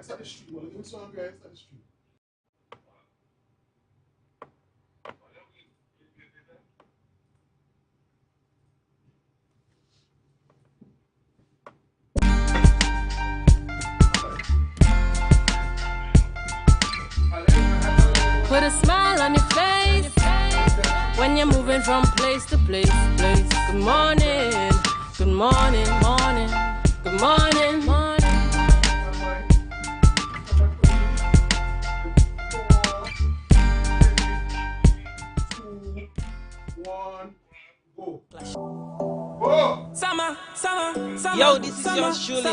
It's at the street. Well, give me some guys at the street. Put a smile on your face when you're moving from place to place. Good morning, good morning, morning, good morning, morning. 2, 1, go. Yo, this is your Shuli.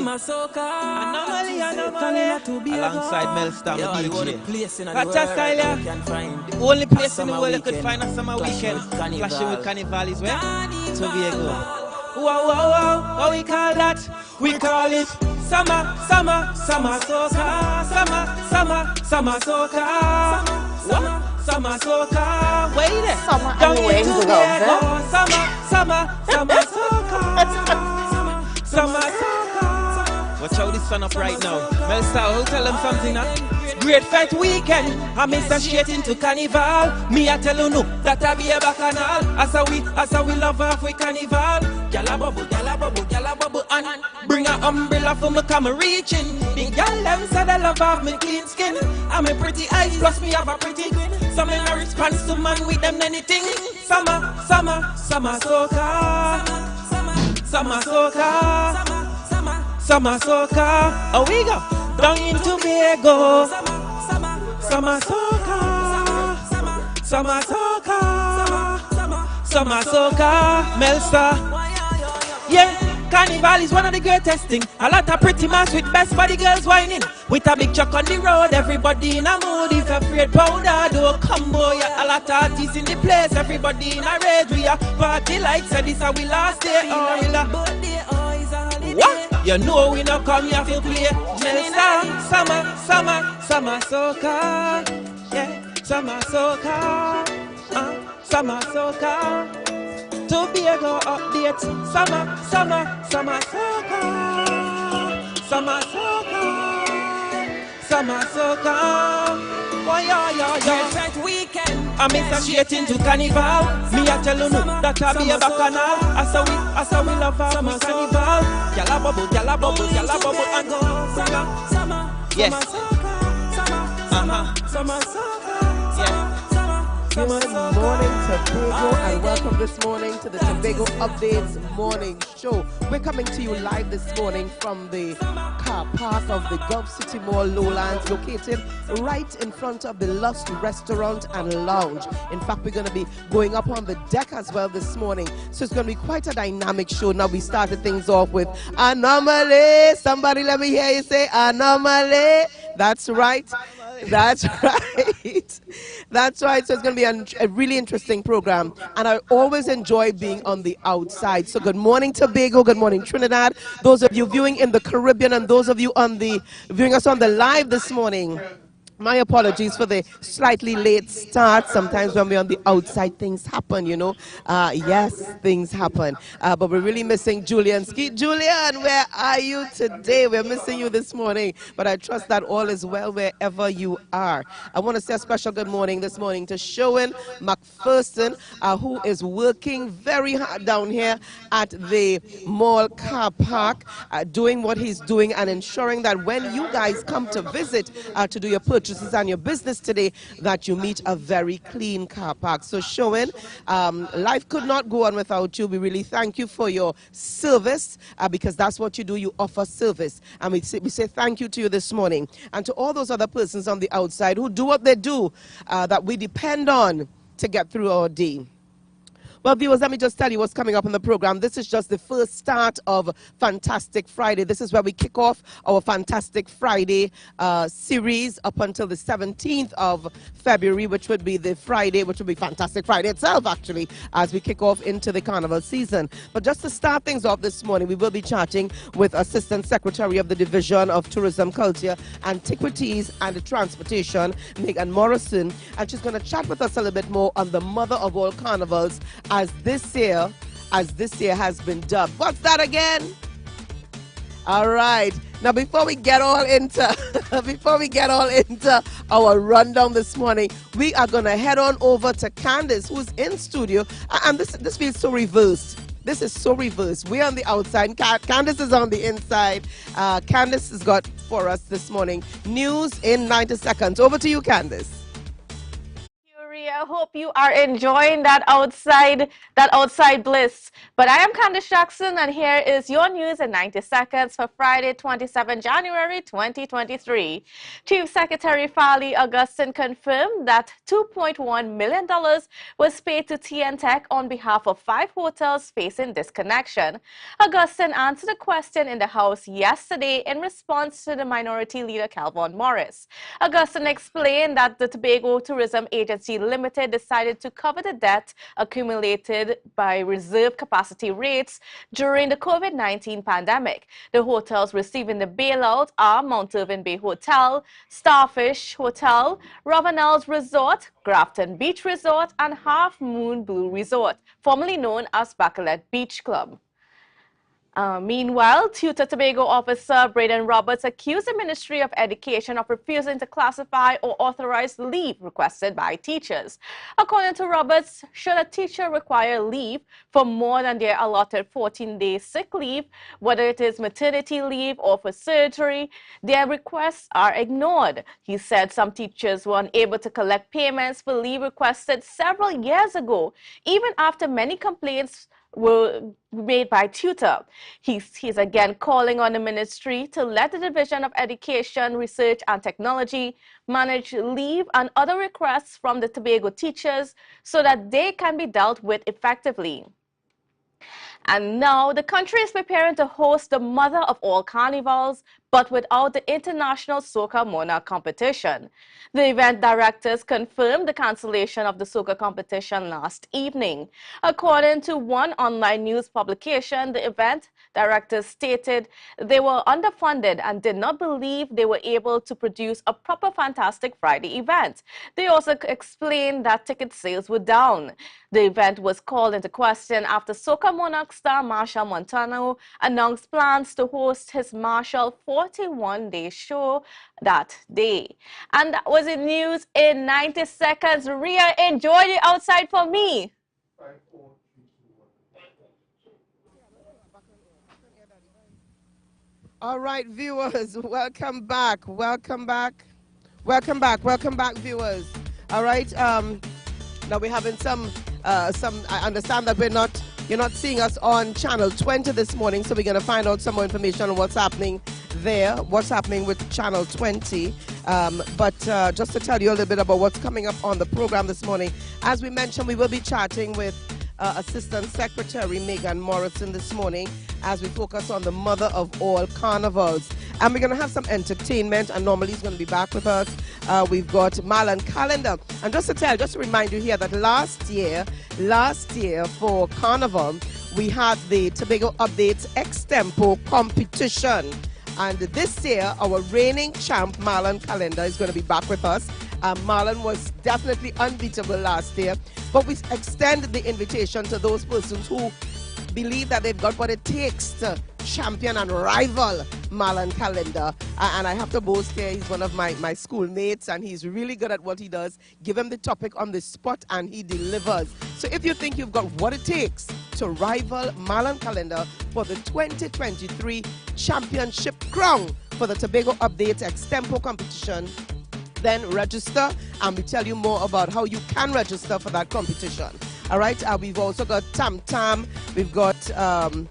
Anomaly. Alongside Melstar, the DJ. Gotcha style, yeah. The only place in the world you could find a summer weekend. Flashing with Carnival is where? Tobago. Wow, what we call that? We call it summer soca. Summer soca. What? Summer soca. Wait there. Summer and wings love. Summer soca. Summer soca. Watch how this sun up right now. Melstar, who tell them something now? Great fight weekend, I miss a straight into Carnival. Me I tell you no, that I be a bacchanal. As we love half with Carnival. Gyal a bubble, and bring a umbrella for me come reaching. The gyal them say they love have me clean skin. I'm a pretty eyes, plus me have a pretty grin. Some in a response to man with them anything. Summer soca. Summer soca. Oh we go down in Tobago. Summer soca. Melstar. Yeah, Carnival is one of the greatest things. A lot of pretty mass with best body girls whining. With a big truck on the road, everybody in a mood. If afraid powder, do combo. Yeah, a lot of artists in the place, everybody in a rage. We are party like said this are we last day. What? You know we not come here to play. Melstar, summer soca. Yeah, summer soca. Summer soca. Tobago update. Summer soca. Summer soca. Why yeah. Weekend. I miss a straight into Carnival. Me I tell you no, that I be a bacchanal. As we love her, my Carnival. Gyal a bubble, and go. Summer. Yes. Summer soca. Yeah. Good morning, Tobago, and welcome this morning to the Tobago Updates Morning Show. We're coming to you live this morning from the car park of the Gulf City Mall Lowlands, located right in front of the Lust Restaurant and Lounge. In fact, we're going to be going up on the deck as well this morning, so it's going to be quite a dynamic show. Now, we started things off with Anomaly. Somebody let me hear you say Anomaly. That's right. That's right. That's right. So it's going to be a really interesting program. And I always enjoy being on the outside. So good morning, Tobago. Good morning, Trinidad. Those of you viewing in the Caribbean and those of you viewing us on the live this morning. My apologies for the slightly late start. Sometimes when we're on the outside, things happen, you know. Yes, things happen. But we're really missing Julian Ski. Julian, where are you today? We're missing you this morning. But I trust that all is well wherever you are. I want to say a special good morning this morning to Showen McPherson, who is working very hard down here at the mall car park, doing what he's doing and ensuring that when you guys come to visit to do your purchase, and your business today, that you meet a very clean car park. So Showen, life could not go on without you. We really thank you for your service, because that's what you do. You offer service, and we say thank you to you this morning, and to all those other persons on the outside who do what they do, that we depend on to get through our day. Well, viewers, let me just tell you what's coming up in the program. This is just the first start of Fantastic Friday. This is where we kick off our Fantastic Friday series up until the 17th of February, which would be the Friday, which would be Fantastic Friday itself, actually, as we kick off into the carnival season. But just to start things off this morning, we will be chatting with Assistant Secretary of the Division of Tourism, Culture, Antiquities and Transportation, Megan Morrison, and she's going to chat with us a little bit more on the mother of all carnivals, as this year has been dubbed. What's that again? All right. Now, before we get all into our rundown this morning, we are gonna head on over to Candace, who's in studio, and this feels so reversed. This is so reversed. We're on the outside. Candace is on the inside. Candace has got for us this morning news in 90 seconds. Over to you, Candace. I hope you are enjoying that outside bliss. But I am Candace Jackson, and here is your news in 90 seconds for Friday, 27 January 2023. Chief Secretary Farley Augustin confirmed that $2.1 million was paid to TN Tech on behalf of 5 hotels facing disconnection. Augustin answered a question in the House yesterday in response to the Minority Leader Calvin Morris. Augustin explained that the Tobago Tourism Agency Limited decided to cover the debt accumulated by reserve capacity rates during the COVID-19 pandemic. The hotels receiving the bailout are Mount Irving Bay Hotel, Starfish Hotel, Ravenel's Resort, Grafton Beach Resort, and Half Moon Blue Resort, formerly known as Bacalet Beach Club. Meanwhile, Tutor Tobago officer Braden Roberts accused the Ministry of Education of refusing to classify or authorize leave requested by teachers. According to Roberts, should a teacher require leave for more than their allotted 14-day sick leave, whether it is maternity leave or for surgery, their requests are ignored. He said some teachers were unable to collect payments for leave requested several years ago, even after many complaints were made by Tutor. He's again calling on the ministry to let the Division of Education, Research and Technology manage leave and other requests from the Tobago teachers so that they can be dealt with effectively. And now the country is preparing to host the mother of all carnivals, but without the International Soca Monarch competition. The event directors confirmed the cancellation of the soca competition last evening. According to one online news publication, the event directors stated they were underfunded and did not believe they were able to produce a proper Fantastic Friday event. They also explained that ticket sales were down. The event was called into question after Soca Monarch star Marshall Montano announced plans to host his Marshall 41-day show that day. And that was the news in 90 seconds. Ria, enjoy the outside for me. 5, 4, 3, 2, 1. All right, viewers, welcome back. Welcome back, viewers. All right. Now we're having some. I understand that you're not seeing us on channel 20 this morning, so we're going to find out some more information on what's happening there, what's happening with channel 20. But just to tell you a little bit about what's coming up on the program this morning, as we mentioned, we will be chatting with Assistant Secretary Megan Morrison this morning as we focus on the mother of all carnivals. And we're going to have some entertainment, and normally he's going to be back with us. We've got Marlon Calendar. And just to remind you here that last year for Carnival, we had the Tobago Updates Extempo competition. And this year, our reigning champ, Marlon Calendar, is going to be back with us. Marlon was definitely unbeatable last year, but we extend the invitation to those persons who believe that they've got what it takes to champion and rival Marlon Calendar. And I have to boast here, he's one of my schoolmates, and he's really good at what he does. Give him the topic on the spot and he delivers. So if you think you've got what it takes to rival Marlon Calendar for the 2023 championship crown for the Tobago Update Extempo competition, then register, and we tell you more about how you can register for that competition. All right, we've also got Tam Tam, we've got Tam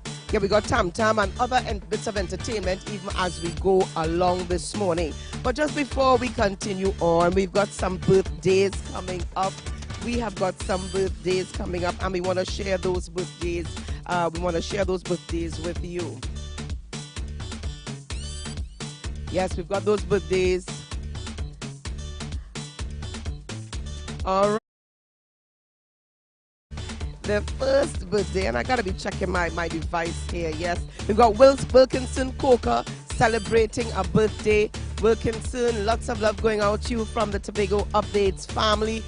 Tam and other bits of entertainment even as we go along this morning. But just before we continue on, we've got some birthdays coming up. We have got some birthdays coming up, and we want to share those birthdays. With you. Yes, we've got those birthdays. All right. The first birthday, and I gotta be checking my device here. Yes, we've got Wilkinson Coker celebrating a birthday. Wilkinson, lots of love going out to you from the Tobago Updates family,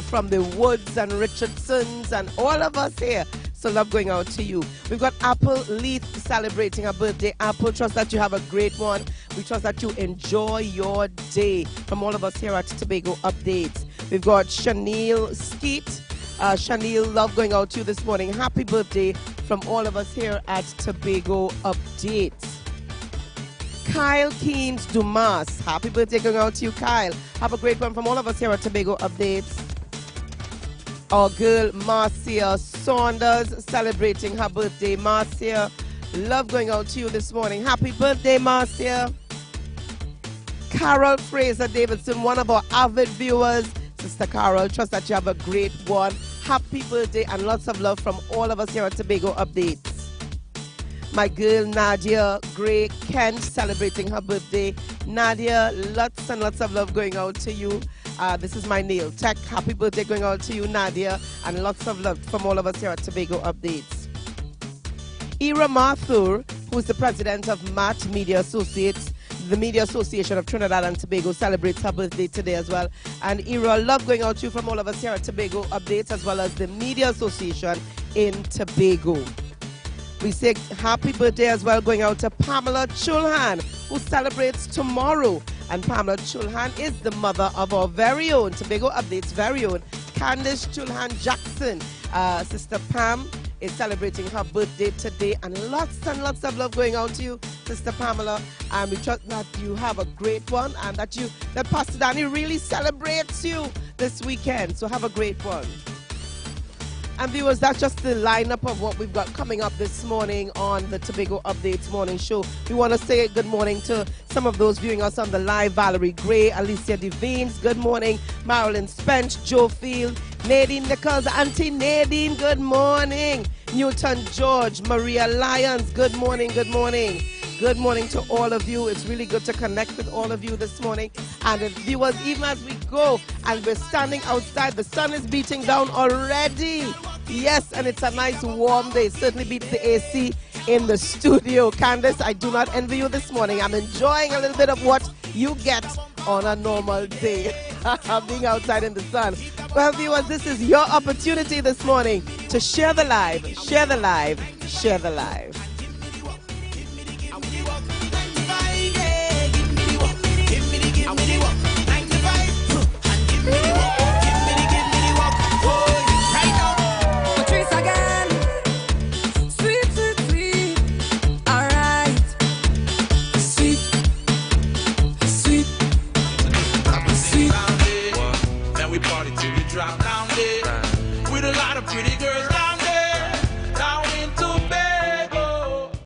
from the Woods and Richardsons and all of us here of love going out to you. We've got Apple Leith celebrating her birthday. Apple, trust that you have a great one. We trust that you enjoy your day. From all of us here at Tobago Updates. We've got Chanel Skeet. Chanel, love going out to you this morning. Happy birthday from all of us here at Tobago Updates. Kyle Keynes Dumas. Happy birthday going out to you, Kyle. Have a great one from all of us here at Tobago Updates. Our girl Marcia Saunders celebrating her birthday. Marcia, love going out to you this morning. Happy birthday, Marcia. Carol Fraser Davidson, one of our avid viewers. Sister Carol, trust that you have a great one. Happy birthday and lots of love from all of us here at Tobago Updates. My girl Nadia Gray Kent celebrating her birthday. Nadia, lots and lots of love going out to you. This is my nail tech. Happy birthday going out to you, Nadia, and lots of love from all of us here at Tobago Updates. Ira Mathur, who is the president of MAT Media Associates, the Media Association of Trinidad and Tobago, celebrates her birthday today as well. And Ira, love going out to you from all of us here at Tobago Updates, as well as the Media Association in Tobago. We say happy birthday as well going out to Pamela Chulhan, who celebrates tomorrow. And Pamela Chulhan is the mother of our very own, Tobago Updates' very own, Candice Chulhan Jackson. Sister Pam is celebrating her birthday today, and lots of love going out to you, Sister Pamela. And we trust that you have a great one, and that Pastor Danny really celebrates you this weekend. So have a great one. And viewers, that's just the lineup of what we've got coming up this morning on the Tobago Updates Morning Show. We want to say good morning to some of those viewing us on the live. Valerie Gray, Alicia Devines, good morning. Marilyn Spence, Joe Field, Nadine Nichols, Auntie Nadine, good morning. Newton George, Maria Lyons, good morning, good morning. Good morning to all of you. It's really good to connect with all of you this morning. And viewers, even as we go and we're standing outside, the sun is beating down already. Yes, and it's a nice warm day. It certainly beats the AC in the studio. Candace, I do not envy you this morning. I'm enjoying a little bit of what you get on a normal day. Being outside in the sun. Well, viewers, this is your opportunity this morning to share the live, share the live, share the live.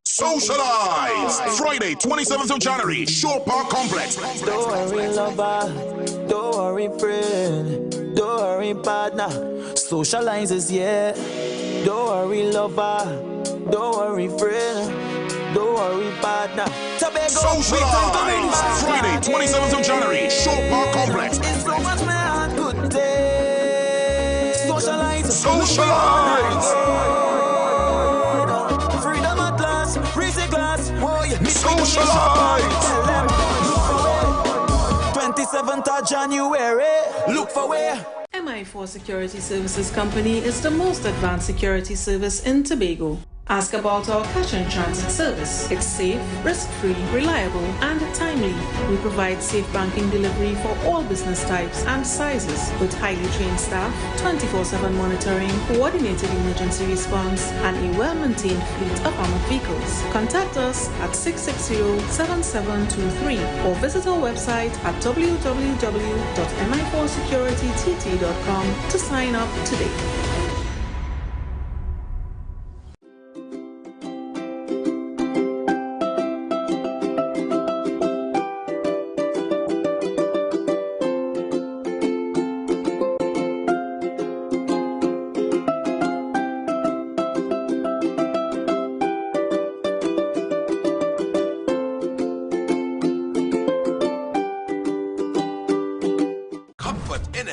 Socialize! Friday, 27th of January, Shore Park Complex. Don't worry, lover. Don't worry, friend. Don't worry, partner. Socialize is yeah. Don't worry, lover. Don't worry, friend. Don't worry, partner. Tobago. Socialize! Friday, 27th of January, Shore Park Complex. It's so much man good day. Socialize. Socialize! Socialize! 27th of January, look for where? MI4 Security Services Company is the most advanced security service in Tobago. Ask about our cash and transit service. It's safe, risk-free, reliable, and timely. We provide safe banking delivery for all business types and sizes with highly trained staff, 24/7 monitoring, coordinated emergency response, and a well-maintained fleet of armored vehicles. Contact us at 660-7723 or visit our website at www.mi4securitytt.com to sign up today.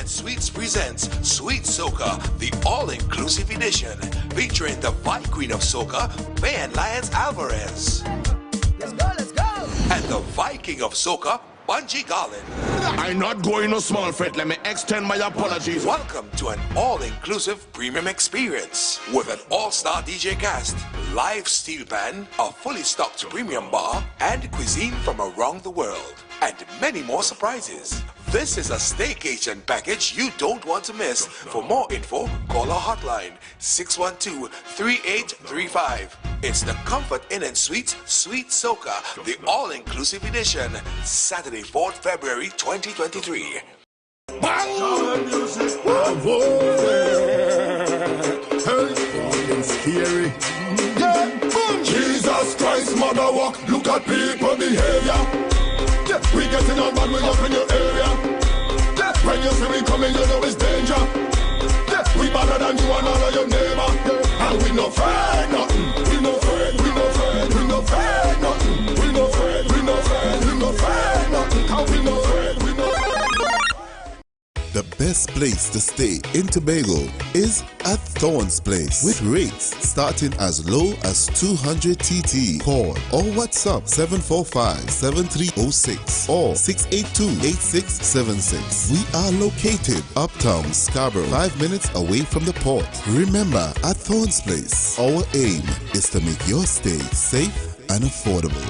Sweets presents Sweet Soca, the all-inclusive edition, featuring the Vice Queen of Soca, Van Lyons Alvarez. Let's go, let's go! And the Viking of Soca, Bungie Garland. I'm not going no small fret. Let me extend my apologies. Welcome to an all-inclusive premium experience with an all-star DJ cast, live steel band, a fully stocked premium bar, and cuisine from around the world, and many more surprises. This is a staycation package you don't want to miss. For more info, call our hotline 612-3835. It's the Comfort Inn and Suites Sweet Soca, the all-inclusive edition, Saturday, 4th February 2023. Scary. Jesus Christ, mother walk, look at people behavior. We getting on bad, we up in your area. When you see we coming, you know it's danger. We better than you and all of your neighbor. And we no afraid nothing. We no afraid, we no afraid, we no afraid nothing. We no afraid, we no afraid, we no afraid nothing. Cause we no afraid, we no afraid. The best place to stay in Tobago is at Thorn's Place with rates starting as low as 200 TT. Call or WhatsApp 745-7306 or 682-8676. We are located uptown Scarborough, 5 minutes away from the port. Remember, at Thorn's Place, our aim is to make your stay safe and affordable.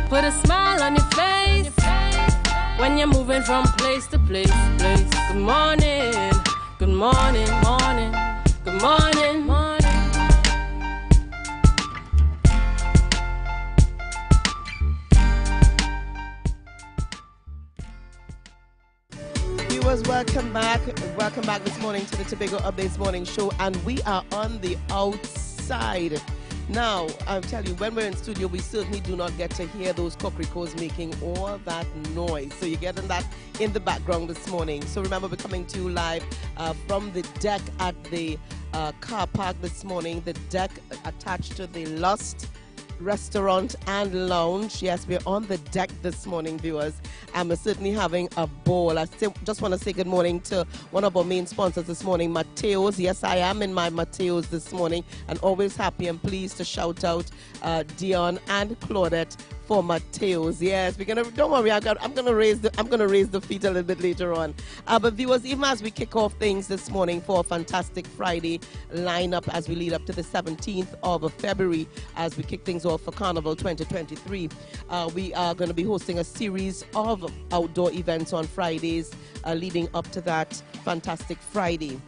Put a smile on your face when you're moving from place to place. Good morning, good morning, morning, good morning, morning. Viewers, welcome back. Welcome back this morning to the Tobago Updates Morning Show, and we are on the outside. Now, I'll tell you, when we're in studio, we certainly do not get to hear those cockroaches making all that noise. So you're getting that in the background this morning. So remember, we're coming to you live from the deck at the car park this morning. The deck attached to the Lust Restaurant and Lounge. Yes, we're on the deck this morning, viewers, and we're certainly having a ball. I just want to say good morning to one of our main sponsors this morning, Mateo's. Yes, I am in my Mateo's this morning, and always happy and pleased to shout out Dion and Claudette for Mateo's. Yes, we're gonna. Don't worry, I'm gonna raise the feet a little bit later on. But viewers, even as we kick off things this morning for a fantastic Friday lineup as we lead up to the 17th of February, as we kick things off for Carnival 2023, we are going to be hosting a series of outdoor events on Fridays leading up to that fantastic Friday.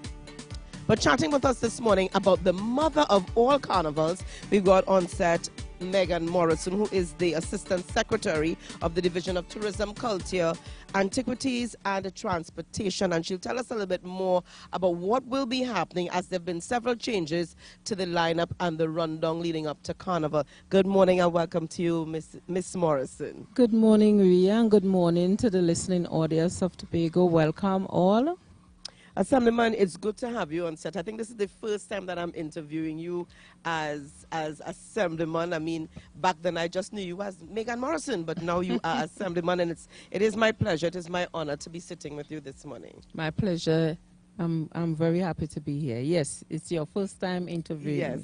But chatting with us this morning about the mother of all carnivals, we've got on set Megan Morrison, who is the Assistant Secretary of the Division of Tourism, Culture, Antiquities and Transportation, and she'll tell us a little bit more about what will be happening, as there have been several changes to the lineup and the rundown leading up to Carnival. Good morning and welcome to you, Miss Morrison. Good morning, Ria, and good morning to the listening audience of Tobago. Welcome all. Assemblyman, it's good to have you on set. I think this is the first time that I'm interviewing you as Assemblyman. I mean, back then I just knew you as Megan Morrison, but now you are Assemblyman, and it is my pleasure, it is my honor to be sitting with you this morning. My pleasure. I'm very happy to be here. Yes, it's your first time interviewing. Yes.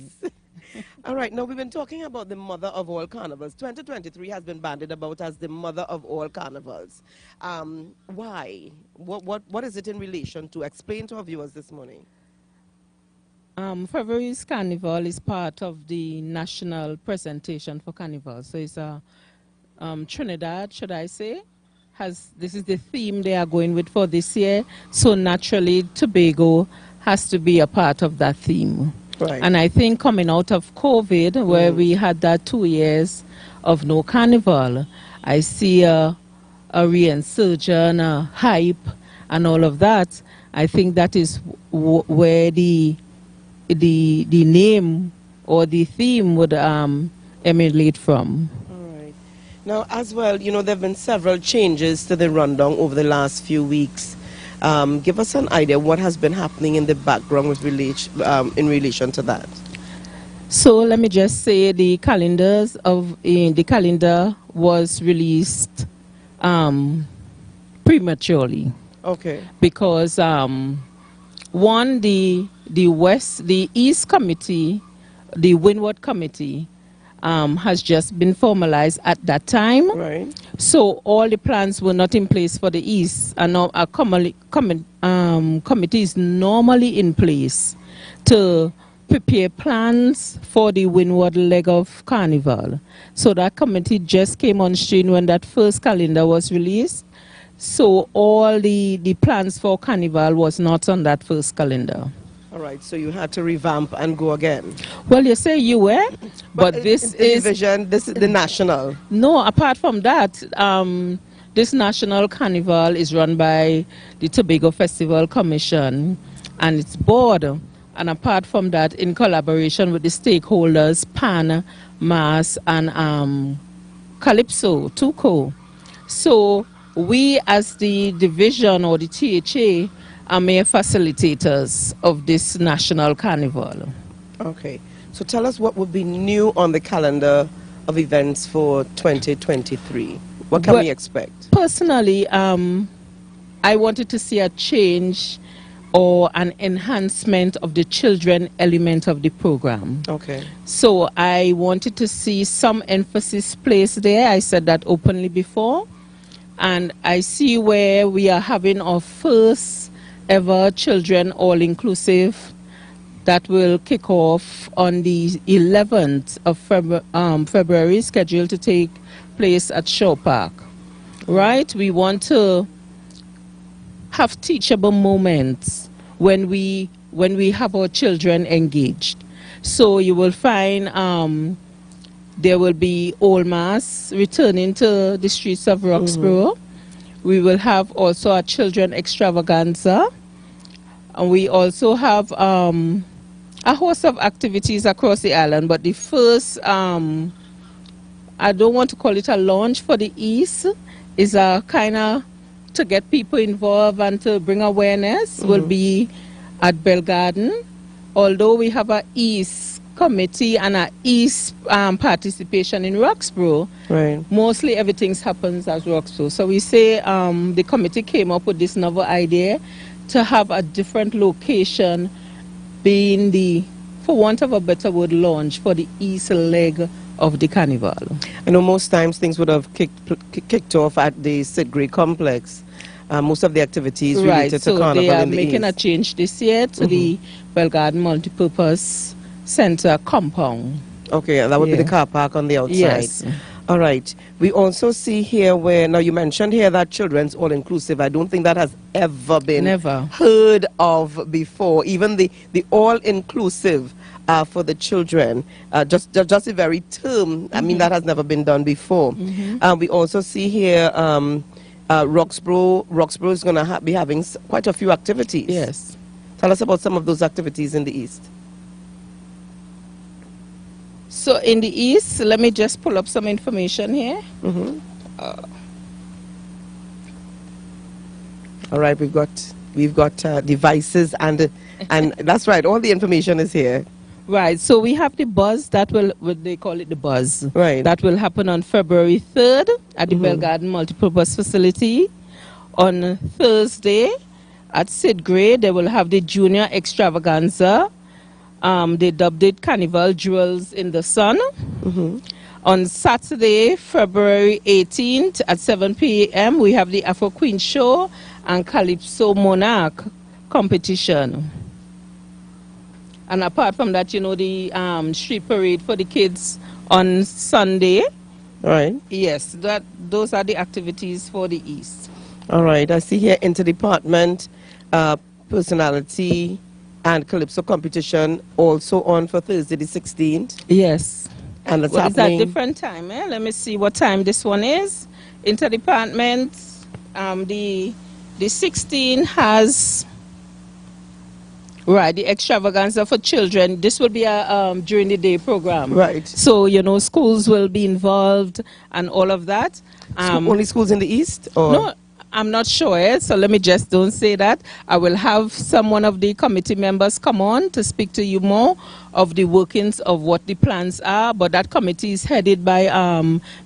All right, now we've been talking about the mother of all carnivals. 2023 has been bandied about as the mother of all carnivals. Why? What is it in relation to? Explain to our viewers this morning. February's Carnival is part of the national presentation for Carnival. So it's Trinidad, should I say, this is the theme they are going with for this year. So naturally, Tobago has to be a part of that theme. Right. And I think coming out of COVID, where we had that 2 years of no carnival, I see a resurgence, a hype, and all of that. I think that is where the name or the theme would emulate from. All right. Now, as well, you know, there have been several changes to the rundown over the last few weeks. Give us an idea what has been happening in the background with in relation to that. So let me just say the calendar was released prematurely. Okay. Because the East Committee, the Windward Committee, has just been formalized at that time. Right. So all the plans were not in place for the East, and now a committee is normally in place to prepare plans for the windward leg of Carnival. So that committee just came on stream when that first calendar was released. So all the plans for Carnival was not on that first calendar. All right, so you had to revamp and go again. Well, you say you were, but this is division. This is the national. No, apart from that, this national carnival is run by the Tobago Festival Commission and its board. And apart from that, in collaboration with the stakeholders, PAN, MAS, and Calypso, TUCO. So we as the division or the THA are mere facilitators of this national carnival. Okay. So tell us what would be new on the calendar of events for 2023. What can we expect? Personally, I wanted to see a change or an enhancement of the children element of the program. Okay. So I wanted to see some emphasis placed there. I said that openly before. And I see where we are having our first ever children all-inclusive that will kick off on the 11th of February, scheduled to take place at Shaw Park. Right? We want to have teachable moments when we have our children engaged. So you will find there will be Old Mass returning to the streets of Roxborough. We will have also a children extravaganza. And we also have a host of activities across the island. But the first, I don't want to call it a launch for the East, is a kind of to get people involved and to bring awareness, will be at Bell Garden. Although we have a East committee and a East participation in Roxborough, right, mostly everything happens at Roxborough. So we say the committee came up with this novel idea to have a different location being the, for want of a better word, launch for the East leg of the carnival. I know most times things would have kicked off at the Sid Gray complex. Most of the activities related to carnival they are in the making East. a change this year to the Bell Garden Multipurpose Center compound. Okay, and that would be the car park on the outside. Yes. All right. We also see here where, now you mentioned here that children's all-inclusive. I don't think that has ever been heard of before. Even the all-inclusive for the children, just the very term, I mean, that has never been done before. We also see here Roxborough is going to be having quite a few activities. Yes. Tell us about some of those activities in the East. So in the East, let me just pull up some information here. All right, we've got devices and that's right. All the information is here. Right. So we have the buzz that will, what they call it, the buzz. Right. That will happen on February 3rd at the Bell Garden Multipurpose Facility. On Thursday at Sid Gray, they will have the Junior Extravaganza. They dubbed it Carnival Jewels in the Sun. On Saturday, February 18th at 7 p.m., we have the Afro Queen Show and Calypso Monarch competition. And apart from that, you know, the street parade for the kids on Sunday. Right. Yes, those are the activities for the East. All right. I see here interdepartment, personality, and Calypso competition also on for Thursday the 16th. Yes. And it's It's happening. a different time. Let me see what time this one is. Interdepartment, the 16 has, right, the extravaganza for children. This will be a during the day program. Right. So, you know, schools will be involved and all of that. Only schools in the East? Or? No, I'm not sure, so let me just don't say that. I will have one of the committee members come on to speak to you more of the workings of what the plans are, but that committee is headed by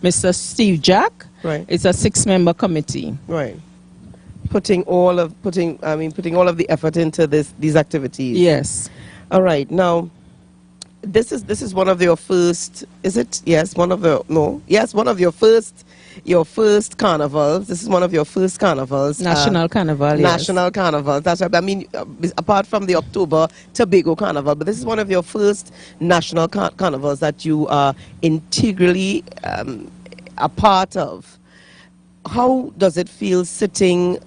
Mr. Steve Jack. Right. It's a 6-member committee. Right. Putting all of the effort into these activities. Yes. All right. Now, this is one of your first, is it? Yes, one of the, no, yes, one of your first carnivals. This is one of your first carnivals. National Carnival, yes. National Carnival. That's right. I mean, apart from the October Tobago Carnival, but this is one of your first national carnivals that you are integrally a part of. How does it feel sitting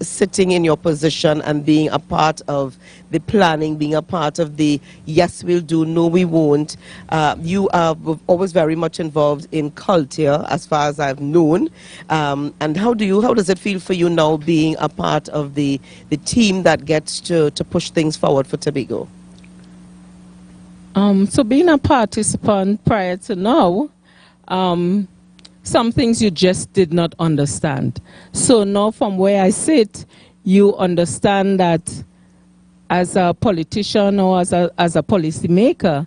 in your position and being a part of the planning, being a part of the yes we'll do, no we won't? You are always very much involved in culture as far as I've known. And how does it feel for you now being a part of the team that gets to push things forward for Tobago? So being a participant prior to now, some things you just did not understand. So now from where I sit, you understand that as a politician or as a policy maker,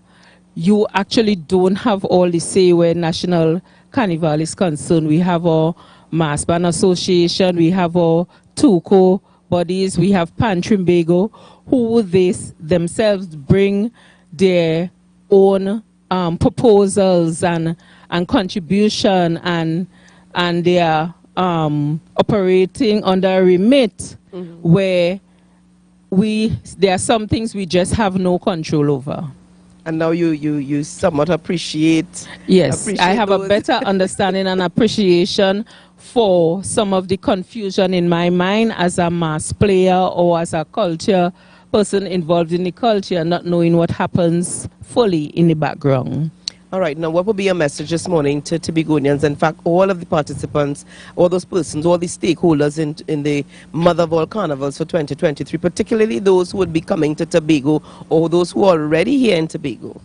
you actually don't have all the say where National Carnival is concerned. We have our Mass Band Association, we have our TUCO bodies, we have Pan Tobago, who themselves bring their own proposals and contribution, and they are operating under a remit where there are some things we just have no control over. And now you somewhat appreciate. Yes, I have a better understanding and appreciation for some of the confusion in my mind as a mass player or as a culture person involved in the culture, not knowing what happens fully in the background. All right, now what would be your message this morning to Tobagonians, in fact, all of the participants, all those persons, all the stakeholders in the Mother of all Carnivals for 2023, particularly those who would be coming to Tobago or those who are already here in Tobago?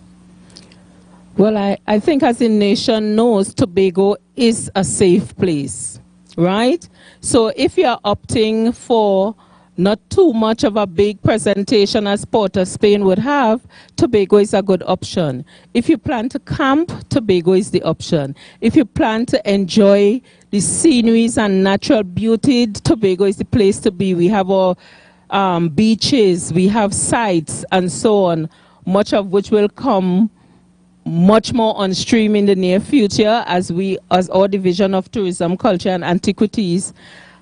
Well, I think as the nation knows, Tobago is a safe place, right? So if you're opting for not too much of a big presentation as Port of Spain would have, Tobago is a good option. If you plan to camp, Tobago is the option. If you plan to enjoy the sceneries and natural beauty, Tobago is the place to be. We have our beaches, we have sites and so on, much of which will come much more on stream in the near future as our Division of Tourism, Culture and Antiquities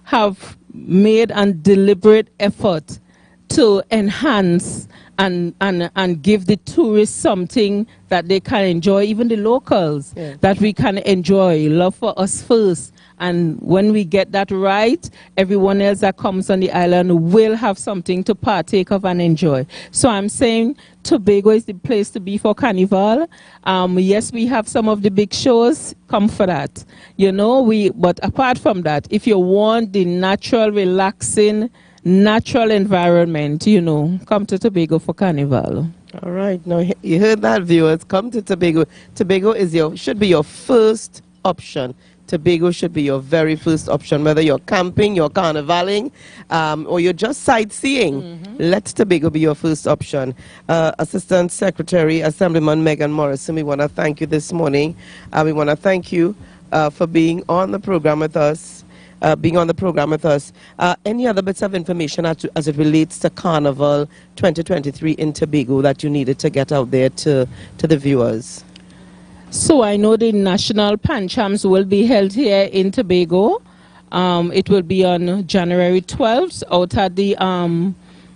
have made a deliberate effort to enhance and give the tourists something that they can enjoy, even the locals, that we can enjoy. Love for us first. And when we get that right, everyone else that comes on the island will have something to partake of and enjoy. So I'm saying Tobago is the place to be for Carnival. Yes, we have some of the big shows. Come for that. You know, but apart from that, if you want the natural, relaxing, natural environment, you know, come to Tobago for Carnival. All right. Now, you heard that, viewers. Come to Tobago. Tobago should be your first option. Tobago should be your very first option, whether you're camping, you're carnivaling, or you're just sightseeing. Let Tobago be your first option. Assistant Secretary, Assemblyman Megan Morrison, we want to thank you this morning. We want to thank you for being on the program with us. Any other bits of information as it relates to Carnival 2023 in Tobago that you needed to get out there to the viewers? So I know the National Panchams will be held here in Tobago. It will be on January 12th out at the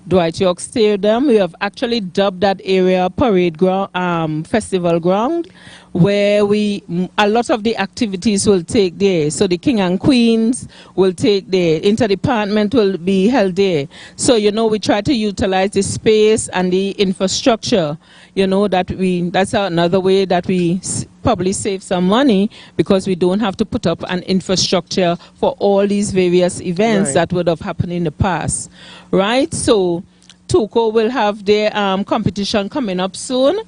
Dwight York Stadium. We have actually dubbed that area parade ground, festival ground, where a lot of the activities will take there. So the King and Queens will take there. Interdepartment will be held there. So, you know, we try to utilize the space and the infrastructure, you know, that's another way that we probably save some money, because we don't have to put up an infrastructure for all these various events that would have happened in the past, right? So TUCO will have their competition coming up soon.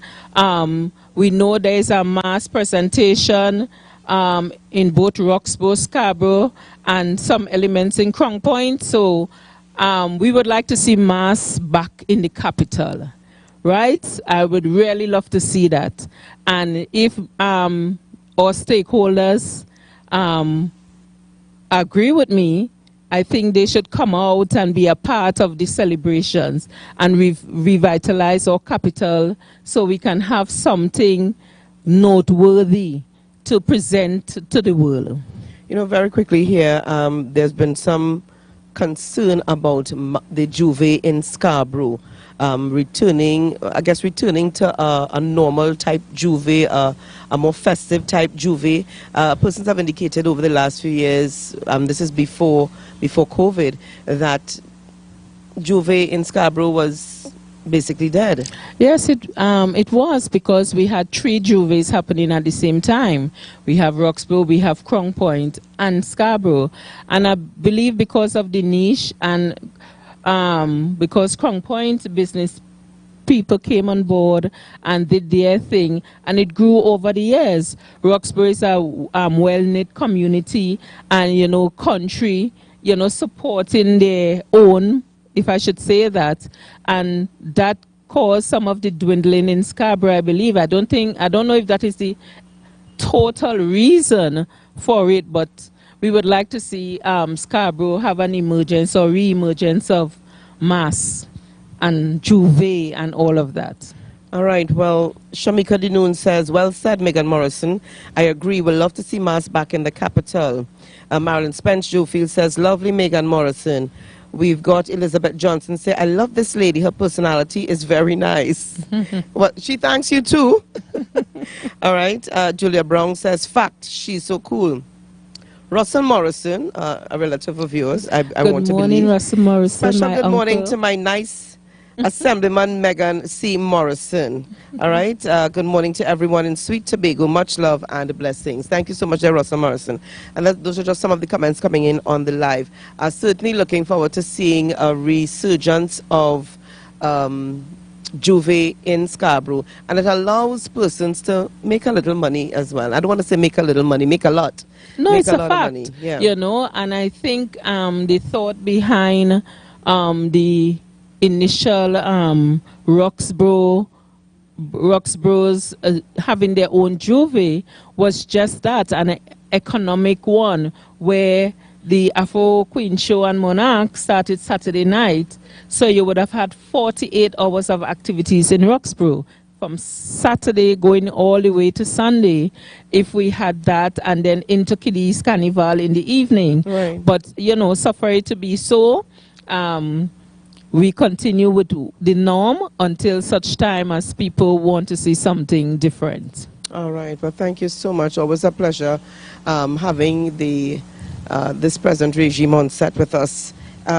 We know there is a mass presentation in both Roxborough, Scarborough, and some elements in Crown Point. So we would like to see mass back in the capital, right? I would really love to see that. And if our stakeholders agree with me, I think they should come out and be a part of the celebrations and revitalize our capital so we can have something noteworthy to present to the world. You know, very quickly here, there's been some concern about the Juve in Scarborough returning to a normal type Juve, a more festive type Juve. Persons have indicated over the last few years, this is before COVID, that Juve in Scarborough was basically dead. Yes, it was, because we had 3 Juves happening at the same time. We have Roxborough, we have Crown Point, and Scarborough. And I believe because of the niche and because Crown Point business people came on board and did their thing, and it grew over the years. Roxborough is a well-knit community and, you know, country, you know, supporting their own, if I should say that, and that caused some of the dwindling in Scarborough, I believe. I don't know if that is the total reason for it, but we would like to see Scarborough have an emergence or re-emergence of Mass and Juve and all of that. All right, well, Shamika Dinoon says, well said, Megan Morrison. I agree, we'll love to see Mass back in the capital. Marilyn Spence Joefield says, lovely Megan Morrison. We've got Elizabeth Johnson say, I love this lady. Her personality is very nice. Well, she thanks you too. All right. Julia Brown says, fact, she's so cool. Russell Morrison, a relative of yours, I want to believe. Good morning, Russell Morrison, Special my good morning uncle. to my nice Assemblyman Megan C. Morrison. All right. Good morning to everyone in Sweet Tobago. Much love and blessings. Thank you so much, Russell Morrison. And those are just some of the comments coming in on the live. Certainly looking forward to seeing a resurgence of Juve in Scarborough. And it allows persons to make a little money as well. I don't want to say make a little money, make a lot. No, make it's a a lot fact. of money. Yeah. You know, and I think the thought behind the initial Roxborough's having their own Juve was just that, an economic one, where the Afro Queen Show and Monarch started Saturday night. So you would have had 48 hours of activities in Roxborough from Saturday going all the way to Sunday, if we had that, and then into Kiddies Carnival in the evening. Right. But, you know, suffer it to be so. We continue with the norm until such time as people want to see something different. All right. Well, thank you so much. Always a pleasure having this present regime on set with us.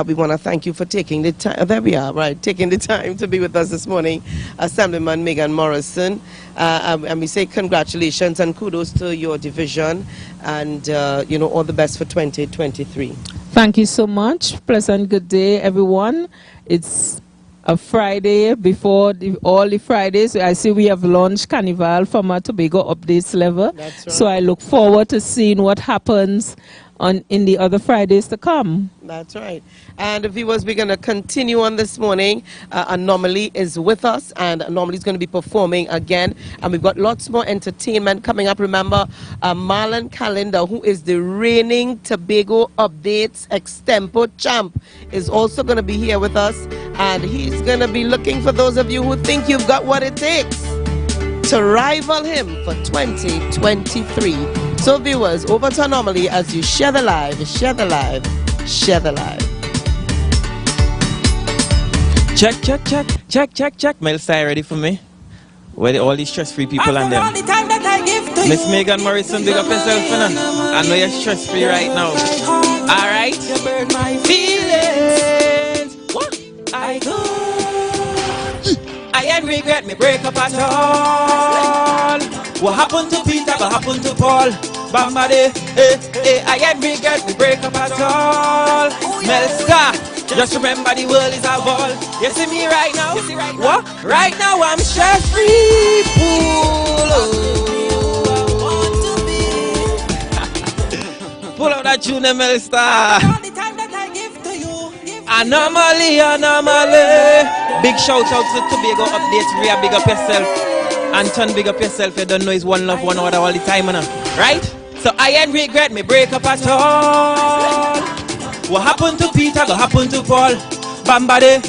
We want to thank you for taking the time. There we are, right? Taking the time to be with us this morning, Assemblyman Megan Morrison. And we say congratulations and kudos to your division, and you know, all the best for 2023. Thank you so much. Pleasant good day, everyone. It's a Friday before all the Fridays. I see we have launched Carnival from a Tobago Updates level. That's right. So I look forward to seeing what happens in the other Fridays to come. That's right. And viewers, we're going to continue on this morning. Anomaly is with us, and Anomaly is going to be performing again. And we've got lots more entertainment coming up. Remember, Marlon Calendar, who is the reigning Tobago Updates extempo champ, is also going to be here with us. And he's going to be looking for those of you who think you've got what it takes to rival him for 2023. So viewers, over to Anomaly as you share the live, share the live, share the live. Check. Mel Style ready for me? Where all these stress-free people and them. Miss Megan Morrison, big up yourself, I know you're stress-free right now. Alright? Feelings. What? I ain't regret me break up at all. What happened to Peter, what happened to Paul? Bambade, I ain't regret me break up at all. Melska, just remember the world is a ball. You see me right now? What? Right now I'm stress-free, pull out that tune, Melsta. Anomaly. Big shout out to Tobago Updates. Rhea, big up yourself. Anton, big up yourself. You don't know it's one love, one order all the time, right? So I ain't regret me break up at all. What happened to Peter? What happened to Paul? Bambade,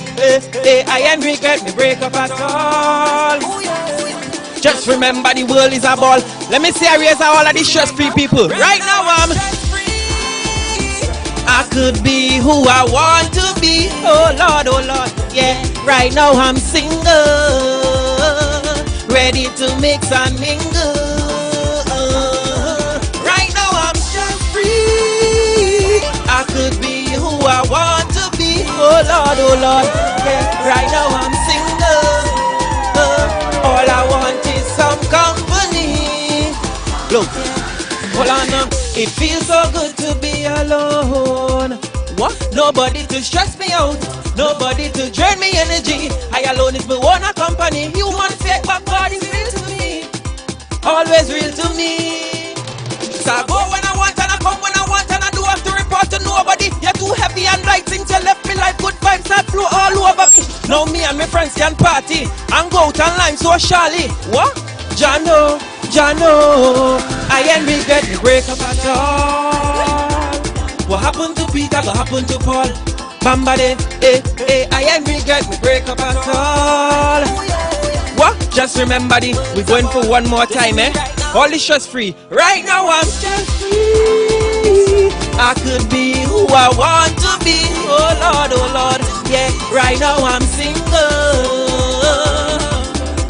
I ain't regret me break up at all. Just remember the world is a ball. Let me see I raise all of these stress-free people. Right now I could be who I want to be. Oh Lord, yeah. Right now I'm single, ready to mix and mingle. Right now I'm just free. I could be who I want to be. Oh Lord, yeah. Right now I'm single. All I want is some company. Look, hold on now. It feels so good to be alone. What? Nobody to stress me out, nobody to drain me energy. I alone is my own company. Human fake, but God is real to me, always real to me. So I go when I want and I come when I want, and I do have to report to nobody. You're too heavy and light, things you left me like good vibes that flow all over me. Now me and my friends can party and go out and lime socially. What? Jano, I ain't regret the breakup at all. What happened to Peter? What happened to Paul? Bambade, I ain't regret the breakup at all. What? Just remember we're going for one more time, All is stress free. Right now I'm stress free. I could be who I want to be. Oh Lord, yeah. Right now I'm single,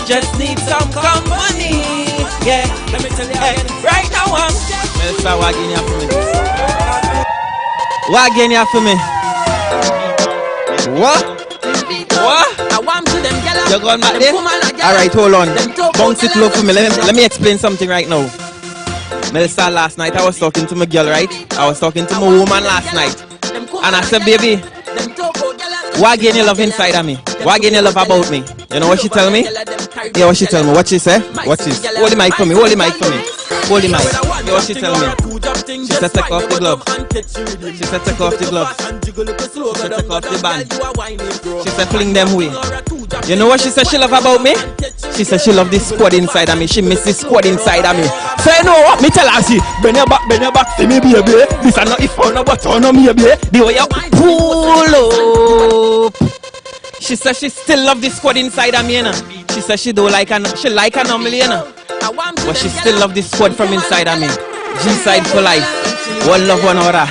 just need some company. Yeah, let me tell you. Right now I'm Melissa, wagging here for me. Wagging here for me. What? I want to them girl. You're going back there? Alright, hold on. Bounce it low for me. Let me explain something right now. Melissa, last night I was talking to my girl, right? I was talking to my woman last night. And I said, baby, why gain your love inside of me? Why gain your love about me? You know what she tell me? Yeah, what she tell me? What she say? Watch this. Hold the mic for me. Hold the mic for me. Hold the mic. Yeah, what she tell me? She said take off the glove. She said take off the glove. She said take off the band. She said fling them away. You know what she said she love about me? She said she love this squad inside of me. She miss this squad inside of me. So you know what? Me tell her, she bend your back for me, baby. This is not if I know but on me, baby. The way you pull up. She said she still love this squad inside of me, you know. She said she don't like her, she like her normally, you know. But she still love this squad from inside of me. G-side for life. One love, one order.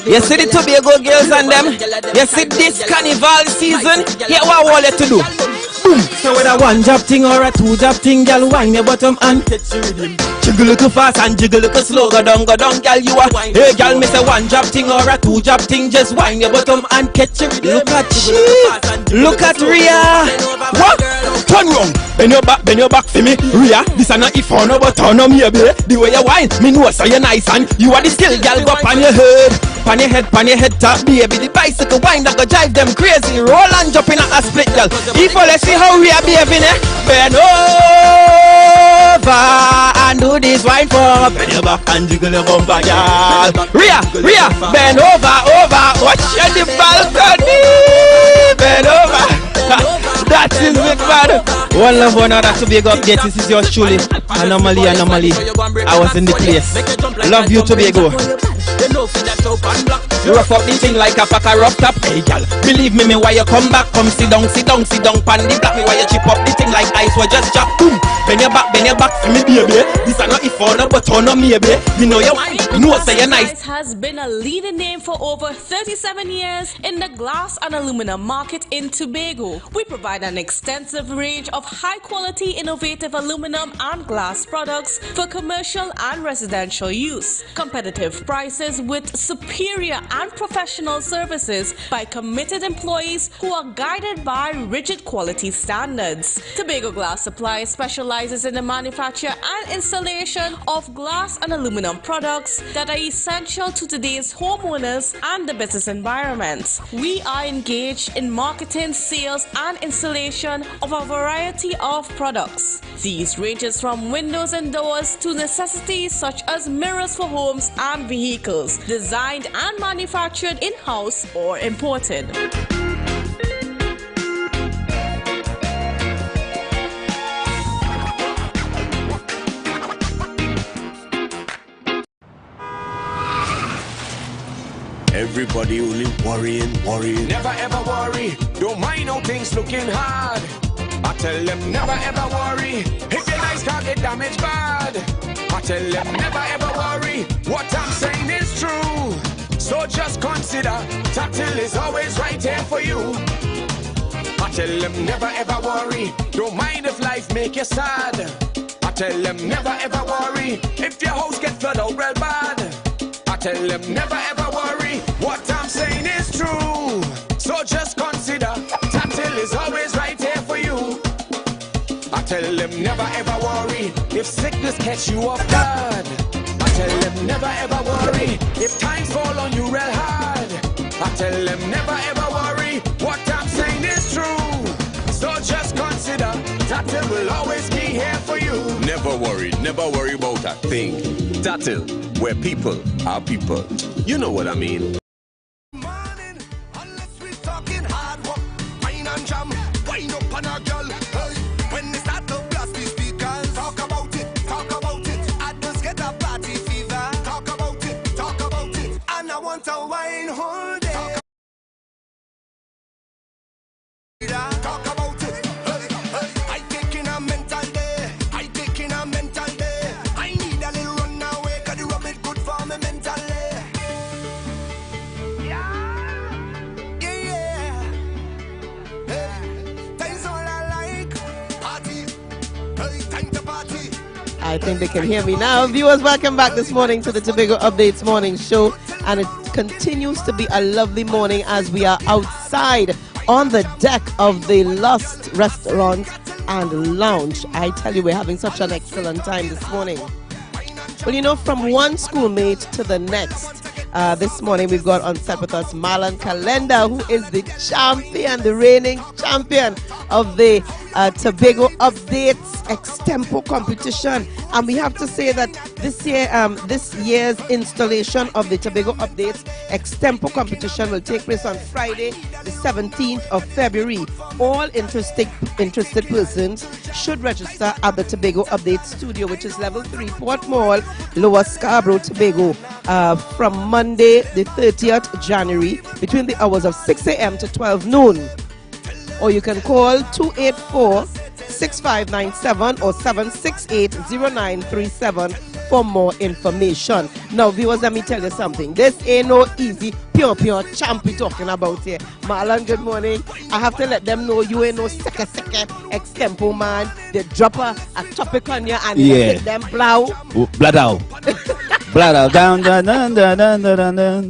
You see the Tobago girls and them? You see this carnival season? Yeah, what I want you to do? Boom. So whether one job thing or a two job thing, girl, wine your bottom and catch your rhythm. Jiggle little fast and jiggle little slow, go down, girl, you are. Hey, girl, me say one job thing or a two job thing, just wine your bottom and catch your rhythm. Look at she, look at Rhea. What? Turn round, bend your back for me, Rhea. This is not if or no but on me, baby. The way you wine, me know so you nice and you are the skill, girl, go up on your head. Pan your head top, baby. The bicycle wine that go drive them crazy. Roll and jump in a split, girl. If let's see how we are behaving, bend over and do this wine for. Bend your back and jiggle your bumper, girl. Rhea, bend over. Watch your the balcony. Bend over. That is big man. One love, one other to big update. This is yours truly. Anomaly. I was in the place. Love you, Tobago. You rough up the thing like a pack of rough top. Hey gal, believe me why you come back. Come sit down, pan the block. Me why you chip up the thing like ice. We just chop, boom. Bend your back for me, baby. This is not if or no but on me, baby. You know you know say you nice. Has been a leading name for over 37 years in the glass and aluminum market in Tobago. We provide an extensive range of high-quality, innovative aluminum and glass products for commercial and residential use. Competitive prices with superior and professional services by committed employees who are guided by rigid quality standards. Tobago Glass Supply specializes in the manufacture and installation of glass and aluminum products that are essential to today's homeowners and the business environment. We are engaged in marketing, sales, and installation of a variety of products. These ranges from windows and doors to necessities such as mirrors for homes and vehicles, designed and manufactured in-house or imported. Everybody only worrying. Never ever worry, don't mind how things looking hard. I tell them never ever worry, if your nice can't get damaged bad. I tell them never ever worry, what I'm saying is true. So just consider, Tatil is always right here for you. I tell them never ever worry, don't mind if life make you sad. I tell them never ever worry, if your house get flooded out real bad. I tell them never ever worry, what I'm saying is true. So just consider, Tatil is always right here for you. I tell them never ever worry, if sickness catch you off guard. I tell them never ever worry, if times fall on you real hard. I tell them never ever worry, what I'm saying is true. So just consider, Tatil will always be here for you. Never worry about a thing. Tatil, where people are people. You know what I mean. I think they can hear me now. Viewers, welcome back this morning to the Tobago Updates Morning Show. And it continues to be a lovely morning as we are outside on the deck of the Lust Restaurant and Lounge. I tell you, we're having such an excellent time this morning. Well, you know, from one schoolmate to the next, this morning we've got on set with us Marlon Calenda, who is the champion, the reigning champion of the Tobago Updates Extempo competition. And we have to say that this year's installation of the Tobago Updates Extempo competition will take place on Friday, the 17th of February. All interested persons should register at the Tobago Updates studio, which is level 3, Port Mall, Lower Scarborough, Tobago, from Monday, the 30th January, between the hours of 6 a.m. to 12 noon. Or you can call 284-6597 or 768-0937 for more information. Now, viewers, let me tell you something. This ain't no easy, pure champ we talking about here. Marlon, good morning. I have to let them know you ain't no second extempo man. They drop a topic on you and you take them blow. Blood out. Blood out. Down, down, down, down, down, down, down, down,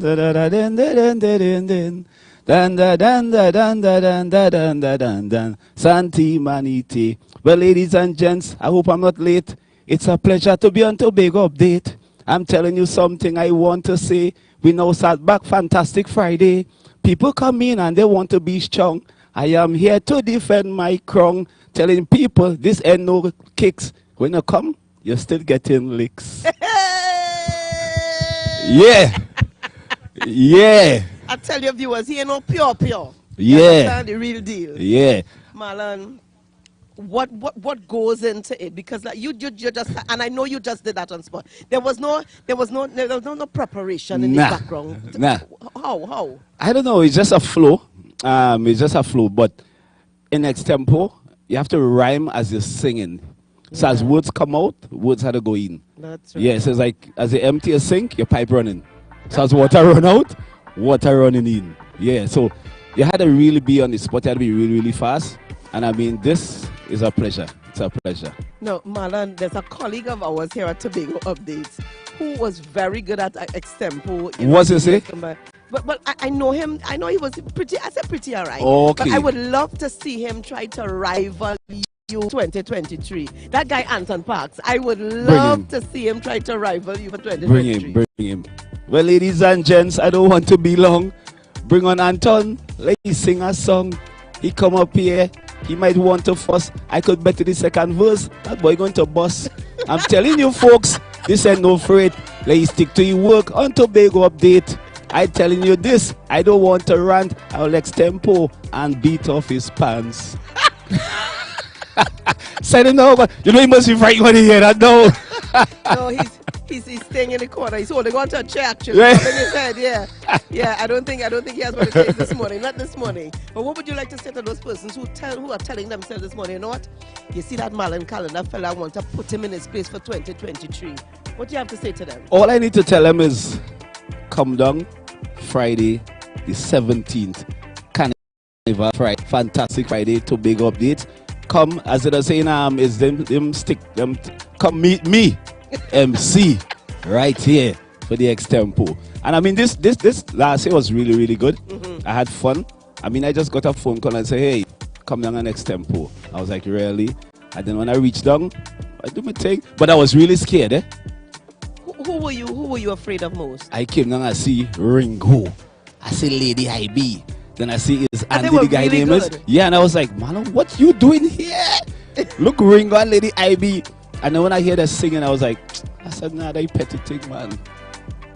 down, down, down, down. Dan da dan da dan da dan da dan da dan dan Santi Maniti. Well, ladies and gents, I hope I'm not late. It's a pleasure to be on Tobago Update. I'm telling you something I want to say. We now start back Fantastic Friday. People come in and they want to be strong. I am here to defend my crown, telling people this ain't no kicks. When you come, you're still getting licks. Yeah. Yeah. I tell your viewers, he ain't no pure. Yeah. You understand the real deal. Yeah. Marlon, what goes into it? Because like you just, and I know you just did that on spot. There was no preparation in the background. Nah. How? I don't know. It's just a flow. But in extempo, you have to rhyme as you're singing. So as words come out, words have to go in. That's right. Yeah. So it's like as you empty a sink, your pipe running. So as water run out, water running in. Yeah, so you had to really be on the spot. You had to be really, really fast. And I mean, this is a pleasure. It's a pleasure. No, Marlon, there's a colleague of ours here at Tobago Updates who was very good at extempo. What's he say? But I know him. I know he was pretty. I said pretty all right. Okay. But I would love to see him try to rival you 2023. That guy Anton Parks. I would love to see him try to rival you for 2023. Bring him. Well, ladies and gents, I don't want to be long. Bring on Anton. Let me sing a song. He come up here. He might want to fuss. I could bet to the second verse. That boy going to bust. I'm telling you, folks, this ain't no freight. Let you stick to your work on Tobago Update. I telling you this. I don't want to rant. I'll extempo and beat off his pants. Send him over. You know he must be frightened when he hear that. No. No, he's staying in the corner. He's holding on to a chair actually. Right. Rubbing his head, yeah. Yeah, I don't think he has what it takes this morning. Not this morning. But what would you like to say to those persons who are telling themselves this morning, you know what? You see that Marlon Calendar fella, I want to put him in his place for 2023. What do you have to say to them? All I need to tell them is come down Friday the 17th. Carnival Friday. Fantastic Friday, Tobago update. Come, as it was saying, is them come meet me, MC, right here for the extempo. And I mean, this last year was really, really good. I had fun. I mean, I just got a phone call and say, hey, come down on extempo. I was like, really? And then when I reached down, I do my thing. But I was really scared, eh? Who were you afraid of most? I came down, I see Ringo. I see Lady IB. Then I see his Andy, the guy really name is. Yeah, and I was like, man, what you doing here? Look, Ringo and Lady IB. And then when I hear that singing, I was like, I said, nah, they petty thing, man.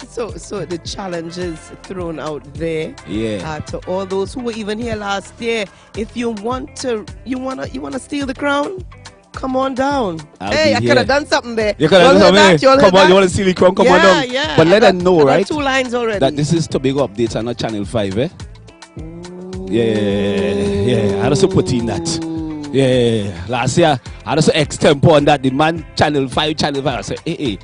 So the challenges thrown out there. Yeah. To all those who were even here last year. If you wanna steal the crown, come on down. Hey, I could have done something there. You could have done something. Come on, you want to steal the crown? Come on down. Yeah. But let them know, right? 2 lines already. That this is Tobago updates and not Channel 5, eh? Yeah. I also put in that. Yeah. Last year, I also extempo on that. The man Channel 5. I said, hey.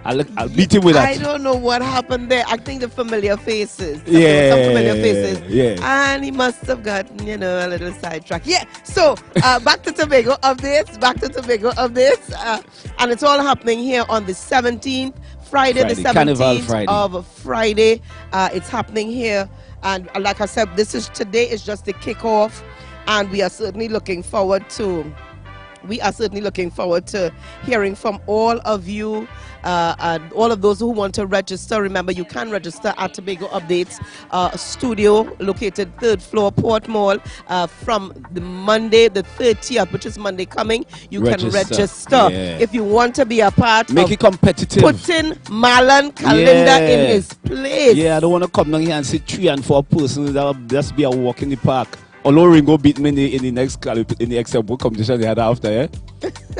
I'll beat him with that. I don't know what happened there. I think the familiar faces. Some familiar faces. Yeah. And he must have gotten, a little sidetracked. Yeah. So back to Tobago updates. And it's all happening here on the 17th, Friday the 17th of Friday. It's happening here. And like I said, today is just the kickoff. And we are certainly looking forward to hearing from all of you and all of those who want to register. Remember, you can register at Tobago Updates studio located 3rd floor Port Mall from the Monday the 30th, which is Monday coming. You can register. If you want to be a part Make it competitive. Putting Marlon Calendar in his place. Yeah, I don't want to come down here and see 3 and 4 persons. That'll just be a walk in the park. Although Ringo beat me in the next example competition they had after, yeah?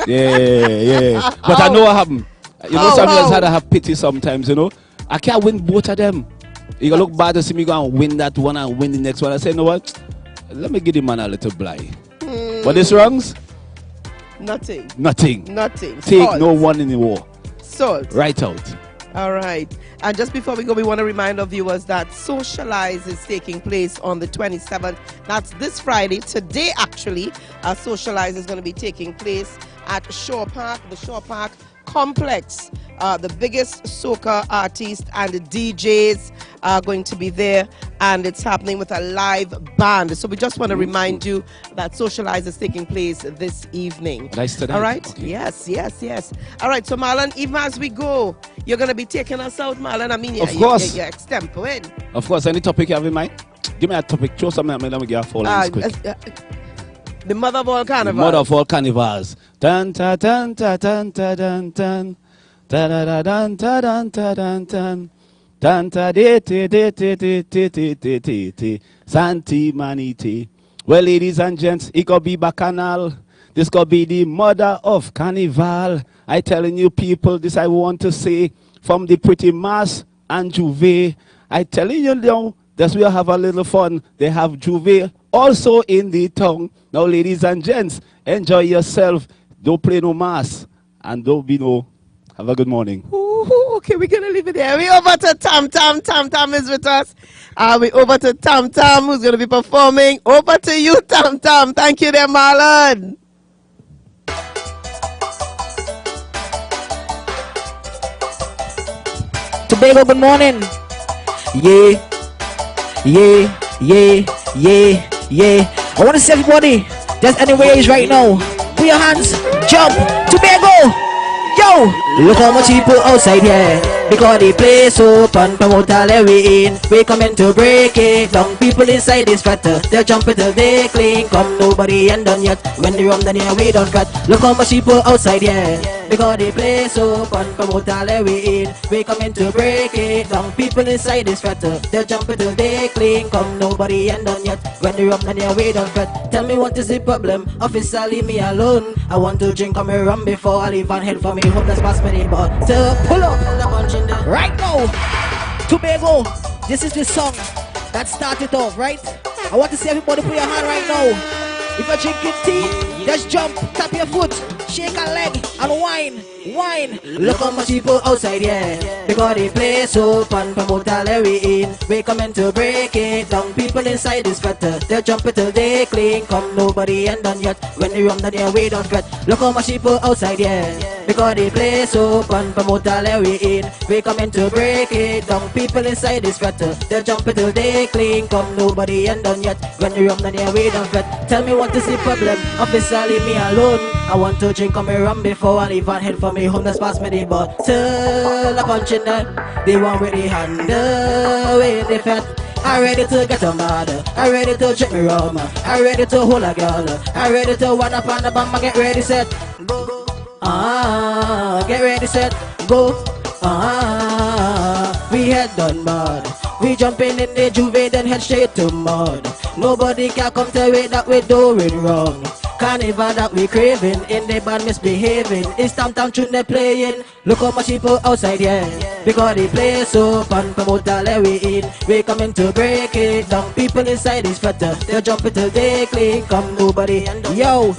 Yeah. But I know what happened. Sometimes I had to have pity sometimes, I can't win both of them. You look bad to see me go and win that one and win the next one. I say, you know what? Let me give the man a little blind. What is wrongs? Nothing. Take Salt. no one in the war. Salt. Right out. All right. And just before we go, we want to remind our viewers that Socialize is taking place on the 27th. That's this Friday. Today, actually, Socialize is going to be taking place at Shore Park, the Shore Park Complex. The biggest soca artists and the DJs are going to be there, and it's happening with a live band. So we just want to remind you that Socialize is taking place this evening. Nice tonight. All right? Okay. Yes. All right, so Marlon, even as we go, you're going to be taking us out, Marlon. I mean, of course. You're extempoing. Of course. Any topic you have in mind? Give me a topic. Throw something at me. Let me get a 4 lines quick. The mother of all carnivals. The mother of all carnivals. Dun ta dun ta dun ta dun dun. Da da da dun ta dun ta dun dun. Dun ta de te de te te te te te te te. Santi maniti. Well, ladies and gents, it could be bacchanal. This could be the mother of carnival. I telling you people, this I want to say from the pretty mass and Juve. I telling you now, that's where have a little fun. They have Juve also in the town. Now, ladies and gents, enjoy yourself. Don't play no mass. And don't be no. Have a good morning. Ooh, okay, we're going to leave it there. We over to Tam Tam. Tam Tam is with us. We over to Tam Tam, who's going to be performing. Over to you, Tam Tam. Thank you there, Marlon. Tobago, good morning. Yeah. I want to see everybody that's anywhere is right now. Put your hands, jump, Tobago. Yo, look how much people outside here. Because the place open, promote all we in. We coming to break it down. People inside this strata, they'll jump until they clean. Come, nobody ain't done yet. When they run down here, we don't cut. Look how much people outside here. because the place open, promote all that we in. We coming to break it down. People inside this fetter, they jump till they clean. Come nobody ain't done yet. When the rum done here, we don't fret. Tell me what is the problem? Officer, leave me alone. I want to drink on me rum before I leave and head for me home. Let's pass me the bottle. Pull up the bunch in there. Right now, Tobago, this is the song that started off, right? I want to see everybody put your hand right now. If you're drinking tea, just jump, tap your foot, shake a leg, and whine, whine. Look how much people outside here, because the place open, promote all that we in. We coming to break it down. People inside this fetter, they jump it till they clean. Come nobody ain't done yet. When the rum done here, we don't fret. Look how much people outside here, because the place open, promote all that we in. We coming to break it down. People inside this fetter, they jump it till they clean. Come nobody ain't done yet. When the rum done here, we don't fret. Tell me what is the problem? Officer, leave me alone. I want to drink on me rum before I leave and head for me home. Let's pass me the bottle. A punch in there. They want with the handle with the fat. I'm ready to get a mother. I'm ready to drink me rum. I'm ready to hold a girl. I'm ready to wind up on the bum. Get ready, set, go. Get ready, set, go. We head done mud. We jumping in the juve, then head straight to mud. Nobody can come tell me that we're doing wrong. Carnival that we craving, in the band misbehaving. It's tam tam tune they playing. Look how much people outside here, because the place open, promote all that we in. We coming to break it down. People inside this fetter, they jump it till they clean. Come nobody, yo,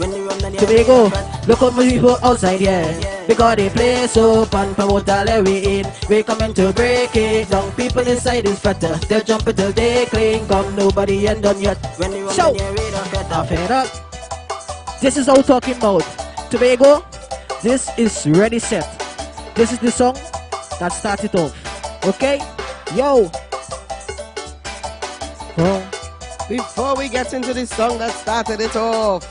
Tobago. Look how much people outside here, because the place open, promote all that we in. We coming to break it down. People inside this fetter, they jump it till they clean. Come nobody ain't done yet. When the So, I'm fed up. this is all we're talking about. Tobago, this is Ready Set. This is the song that started off. Okay? Yo. Well, before we get into this song that started it off,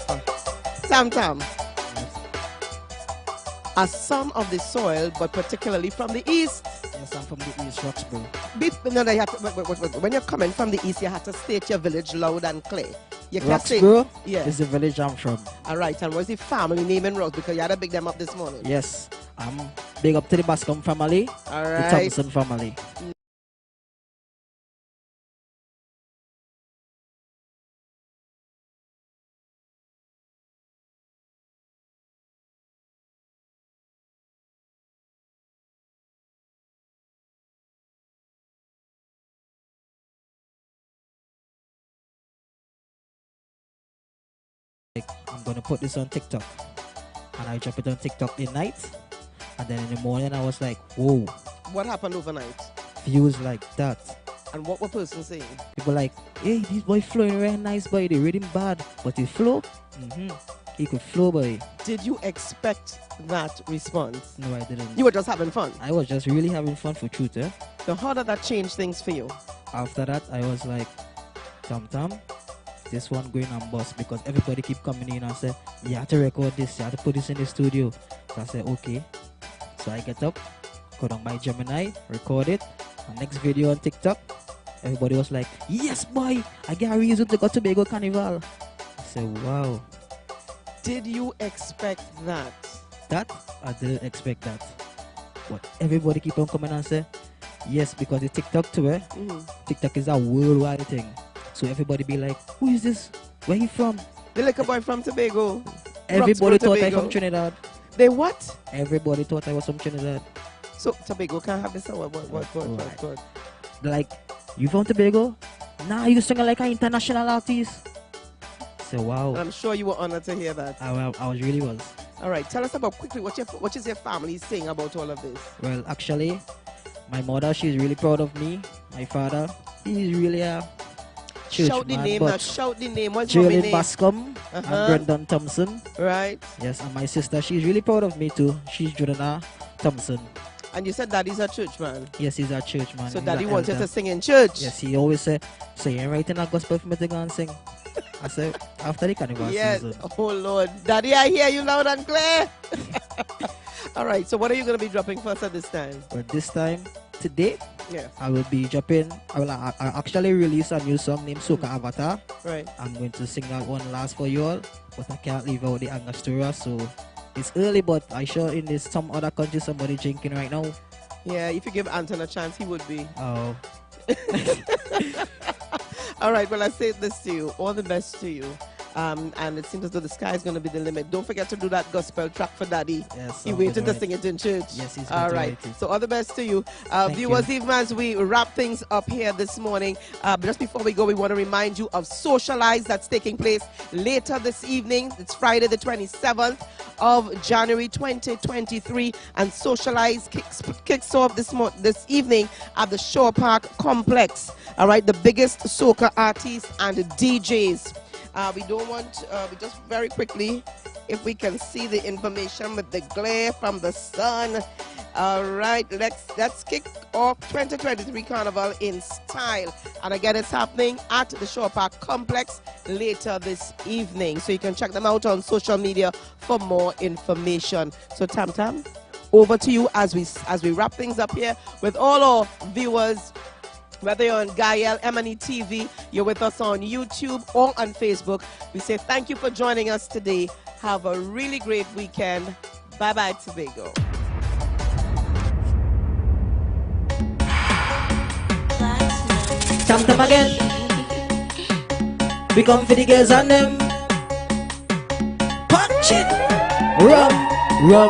Tam Tam, a son of the soil, but particularly from the east. Yes, I'm from the east, Roxborough. No, you have to, when you're coming from the east, you have to state your village loud and clear. You can't say, Roxborough yeah. is the village I'm from. All right, and what's the family name in Ross? Because you had to big them up this morning. Yes, I'm big up to the Bascom family, All the right. Thompson family. I'm gonna put this on TikTok, and I drop it on TikTok at night, and then in the morning I was like, whoa, What happened overnight? views like that. And what were person saying? People like, hey, this boy flowing very nice, boy. They read him bad, but he flow. He could flow, boy. Did you expect that response? No, I didn't. You were just having fun. I was just really having fun for truth, eh? So how did that change things for you? After that, I was like, Tam, this one going on bust, because everybody keep coming in and say, you have to record this, you have to put this in the studio. So I said, okay. So I get up, go down by Gemini, record it. And next video on TikTok, everybody was like, yes, boy, I get a reason to go to Tobago Carnival. I said, wow. Did you expect that? That, I didn't expect that. But everybody keep on coming and say, yes, because the TikTok too, eh? TikTok is a worldwide thing. So everybody be like, who is this? Where he from? The little boy from Tobago. Everybody thought I Tobago. from Trinidad. They what? Everybody thought I was from Trinidad. So Tobago can't have this. What? Like, you from Tobago? Nah, you singing like an international artist. So wow. And I'm sure you were honored to hear that. I really was. All right, tell us about quickly what is your family saying about all of this? Well, actually, my mother, she's really proud of me. My father, he's really a church Shout the man, name but now. Shout the name. What's your Jalen name? Bascom and Brendan Thompson. Right. Yes, and my sister, she's really proud of me too. She's Jordana Thompson. And you said daddy's a church man. Yes, he's a church man. So He's daddy a wants you elder. to sing in church. Yes, he always say, so you ain't writing a gospel for me to go and sing. I said, after the carnival Yes. season. Oh Lord, daddy, I hear you loud and clear. All right. So what are you going to be dropping first at this time? But this time, today, Yeah. I will be dropping. I actually release a new song named Soca Avatar. Right. I'm going to sing that one last for you all, but I can't leave out the Angostura, so It's early, but I sure in this some other country somebody drinking right now. Yeah, if you give Anton a chance, he would be. Oh. All right, well, I say this to you. All the best to you. And it seems as though the sky is going to be the limit. Don't forget to do that gospel track for Daddy. Yes, He waited to sing it in church. Yes, he's all going to right. write it. So all the best to you. Viewers, even as we wrap things up here this morning, just before we go, we want to remind you of Socialize that's taking place later this evening. It's Friday the 27th of January 2023, and Socialize kicks off this evening at the Shore Park Complex. All right, the biggest soca artists and DJs. We just very quickly, if we can see the information with the glare from the sun. All right, let's kick off 2023 Carnival in style. And again, it's happening at the Shore Park Complex later this evening. So you can check them out on social media for more information. So Tam Tam, over to you as we wrap things up here with all our viewers. Whether you're on Gael, M&E TV, you're with us on YouTube or on Facebook, we say thank you for joining us today. Have a really great weekend. Bye-bye, Tobago. Tam Tam again. We come for the girls and them. Punch it. Rum, rum,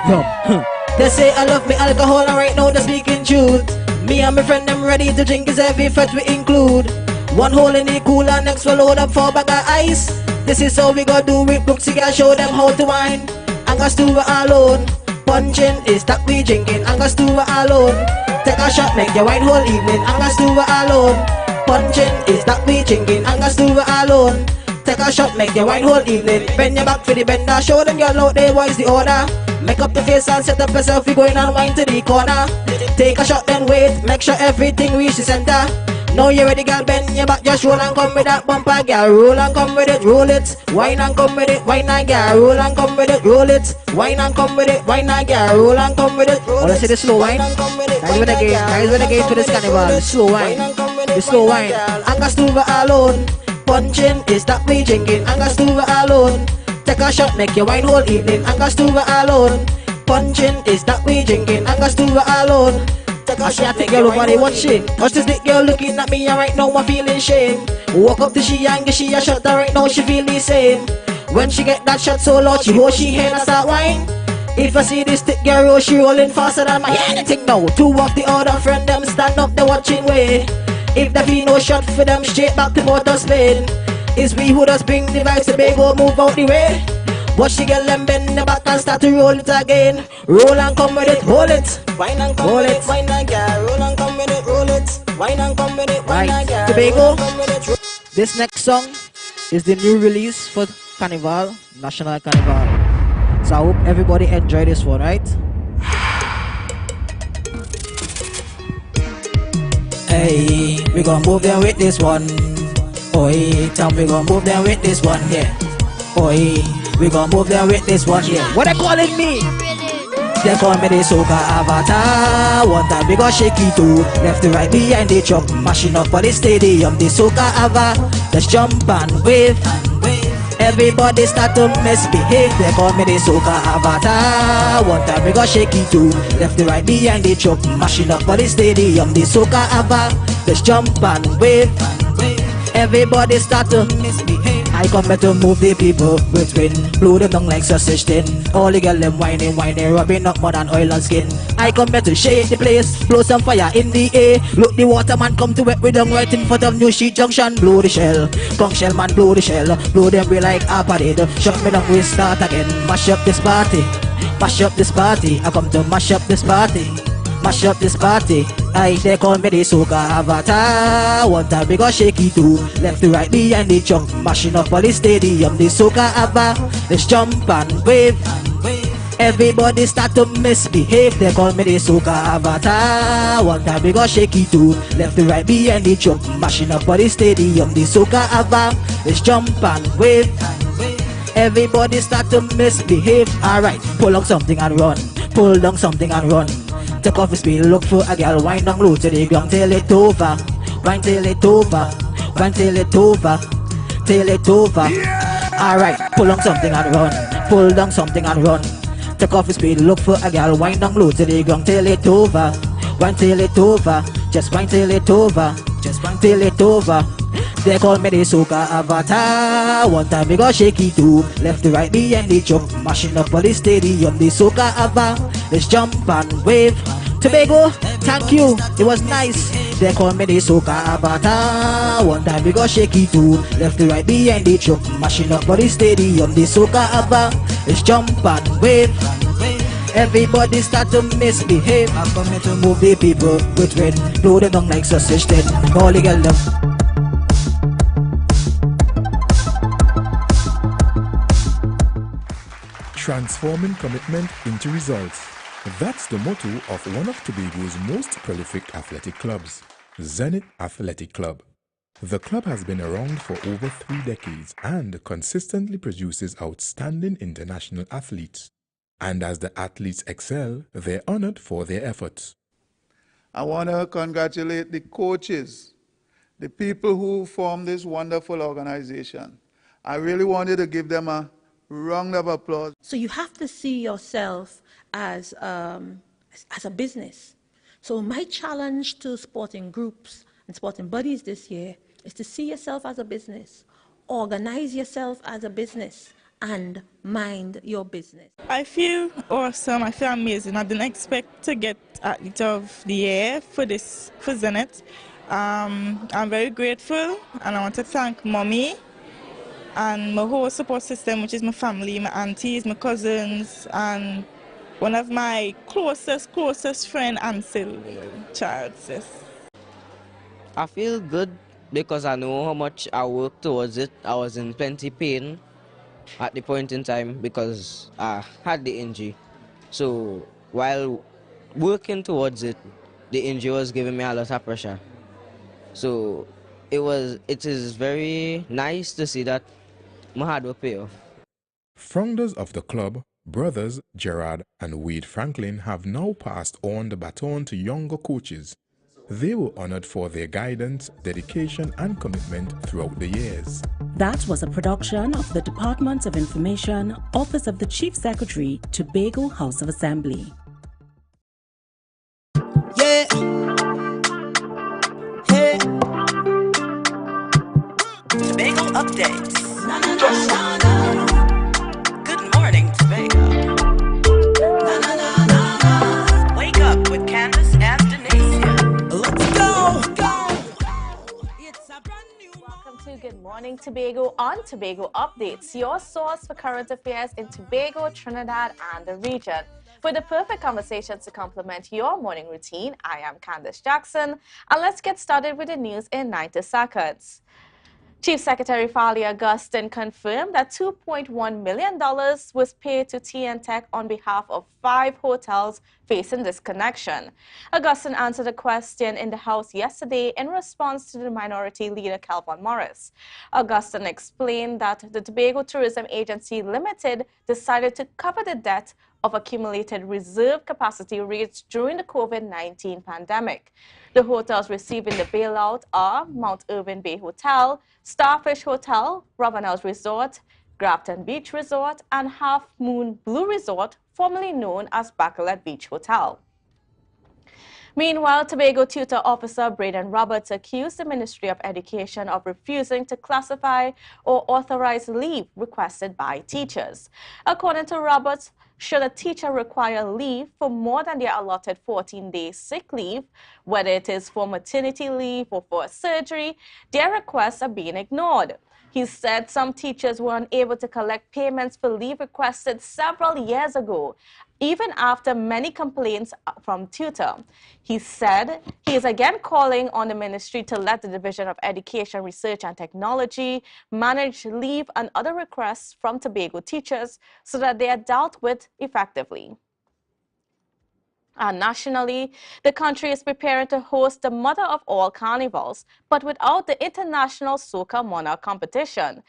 rum. They say I love me alcohol and right now they're speaking truth. Me and my friend them ready to drink is every fete we include. One hole in the cooler, next we'll load up 4 bag of ice. This is how we gonna do it, Brooksy gotta show them how to wine. Angostura alone, punching is that we drinking. Angostura alone, take a shot, make your wine whole evening. Angostura alone, punching is that we drinking. Angostura alone, take a shot, make your wine whole evening. Bend your back for the bender, show them your out there, what is the order? Make up the face and set up yourself, we going and wine to the corner. Take a shot then wait, make sure everything reach the center. Now you ready, girl, bend your back, just roll and come with that bumper, girl. Roll and come with it, roll it. Wine and come with it, wine and girl. Roll and come with it, roll it. Wine and come with it, wine and girl. Roll and come with it. Oh, let's see the slow wine. Guys with the game for this carnival. The slow wine, the slow wine. Angostura alone, punching is that we drinking. Angostura alone, take a shot, make your wine whole evening. Angostura alone, punching is that we drinking. Angostura alone. I see a thick girl over there watching. Watch this big girl looking at me and right now I'm feeling shame. Walk up to she and give she a shot and right now she feel the same. When she get that shot so loud she hold she hand and start wine. If I see this thick girl roll, she rolling faster than my anything now. 2 of the other friend them stand up they watching way. If there be no shot for them straight back to motor Spain. It's we who does bring the vibes, Tobago move out the way. Watch the girl and bend the back and start to roll it again. Roll and come with it, hold it. Wine and come with it, wine and girl. Roll and come with it, roll it. Wine and come with it, wine and girl. Tobago, this next song is the new release for Carnival, National Carnival. So I hope everybody enjoy this one, right? Hey, we gon' move them with this one. Oi, tell me we gon' move them with this one, yeah. Oi, we gon' move them with this one, yeah. What they calling me? They call me the soca avatar. One time we gon' shake it too. Left to right behind the truck, mashing up for the stadium. The soca avatar, let's jump and wave. Everybody start to misbehave. They call me the soca avatar. One time we gon' shake it too. Left to right behind the truck, mashing up for the stadium. The soca avatar, let's jump and wave. Everybody start to misbehave. I come here to move the people with wind. Blow them down like sausage tin. All the girls them whining, rubbing up mud and oil and skin. I come here to shake the place, blow some fire in the air. Look the waterman come to wet with them right in front of New Street Junction. Blow the shell, conch shell man blow the shell. Blow them way like a parade. Shut me down we start again. Mash up this party, mash up this party. I come to mash up this party. Mash up this party. They call me the soca avatar. One time we gon' shake it too. Left to right behind the chunk, mashing up for the stadium. The soca avatar, let's jump and wave. Everybody start to misbehave. They call me the soca avatar. One time we gon' shake it too. Left to right behind the chunk, mashing up for the stadium. The soca avatar, let's jump and wave. Everybody start to misbehave. Alright, pull up something and run. Pull down something and run. Take off the speed, look for a girl, wind down low to the ground, till it over, wind till it over, wind till it over, till it over. Alright, pull on something and run, pull down something and run. Take off his speed, look for a gal, wind down low to the ground till it over. Wind till it over, just wind till it over, just wind till it over. They call me the soca avatar. One time we got shaky too. Left to right behind the truck, mashing up all the stadium. The soca avatar. Let's jump and wave. Tobago, thank you. It was nice. They call me the soca avatar. One time we got shaky too. Left to right behind the truck, mashing up all the stadium. The soca avatar. Let's jump and wave. Everybody start to misbehave. I'm coming to move the people with red. Blow them down like sausage then. All the girl them. Transforming commitment into results. That's the motto of one of Tobago's most prolific athletic clubs, Zenith Athletic Club. The club has been around for over 3 decades and consistently produces outstanding international athletes. And as the athletes excel, they're honored for their efforts. I want to congratulate the coaches, the people who form this wonderful organization. I really wanted to give them a round of applause. So you have to see yourself as a business. So my challenge to sporting groups and sporting bodies this year is to see yourself as a business, organize yourself as a business, and mind your business. I feel awesome. I feel amazing. I didn't expect to get Athlete of the Year for Zenith. I'm very grateful, and I want to thank Mommy and my whole support system, which is my family, my aunties, my cousins, and one of my closest friend, Ansel Charles. I feel good because I know how much I worked towards it. I was in plenty pain at the point in time because I had the injury. So while working towards it, the injury was giving me a lot of pressure. So it is very nice to see that my hard work pay off. Founders of the club, brothers Gerard and Wade Franklin, have now passed on the baton to younger coaches. They were honored for their guidance, dedication and commitment throughout the years. That was a production of the Department of Information, Office of the Chief Secretary, Tobago House of Assembly. Yeah. Hey. Tobago updates. Good morning, Tobago. Wake up with Candace and Denasia. Let's go. Welcome to Good Morning Tobago on Tobago Updates, your source for current affairs in Tobago, Trinidad, and the region. With the perfect conversations to complement your morning routine, I am Candace Jackson, and let's get started with the news in 90 seconds. Chief Secretary Fali Augustine confirmed that $2.1 million was paid to TN Tech on behalf of 5 hotels facing disconnection. Augustine answered a question in the House yesterday in response to the Minority Leader Calvin Morris. Augustine explained that the Tobago Tourism Agency Limited decided to cover the debt of accumulated reserve capacity raised during the COVID-19 pandemic. The hotels receiving the bailout are Mount Irving Bay Hotel, Starfish Hotel, Ravenel's Resort, Grafton Beach Resort, and Half Moon Blue Resort, formerly known as Bacalat Beach Hotel. Meanwhile, Tobago Tutor Officer Braden Roberts accused the Ministry of Education of refusing to classify or authorize leave requested by teachers. According to Roberts, should a teacher require leave for more than their allotted 14-day sick leave, whether it is for maternity leave or for a surgery, their requests are being ignored. He said some teachers were unable to collect payments for leave requested several years ago, even after many complaints from tutor. He said he is again calling on the ministry to let the Division of Education, Research and Technology manage leave and other requests from Tobago teachers so that they are dealt with effectively. And nationally, the country is preparing to host the mother of all carnivals, but without the International Soca Monarch competition.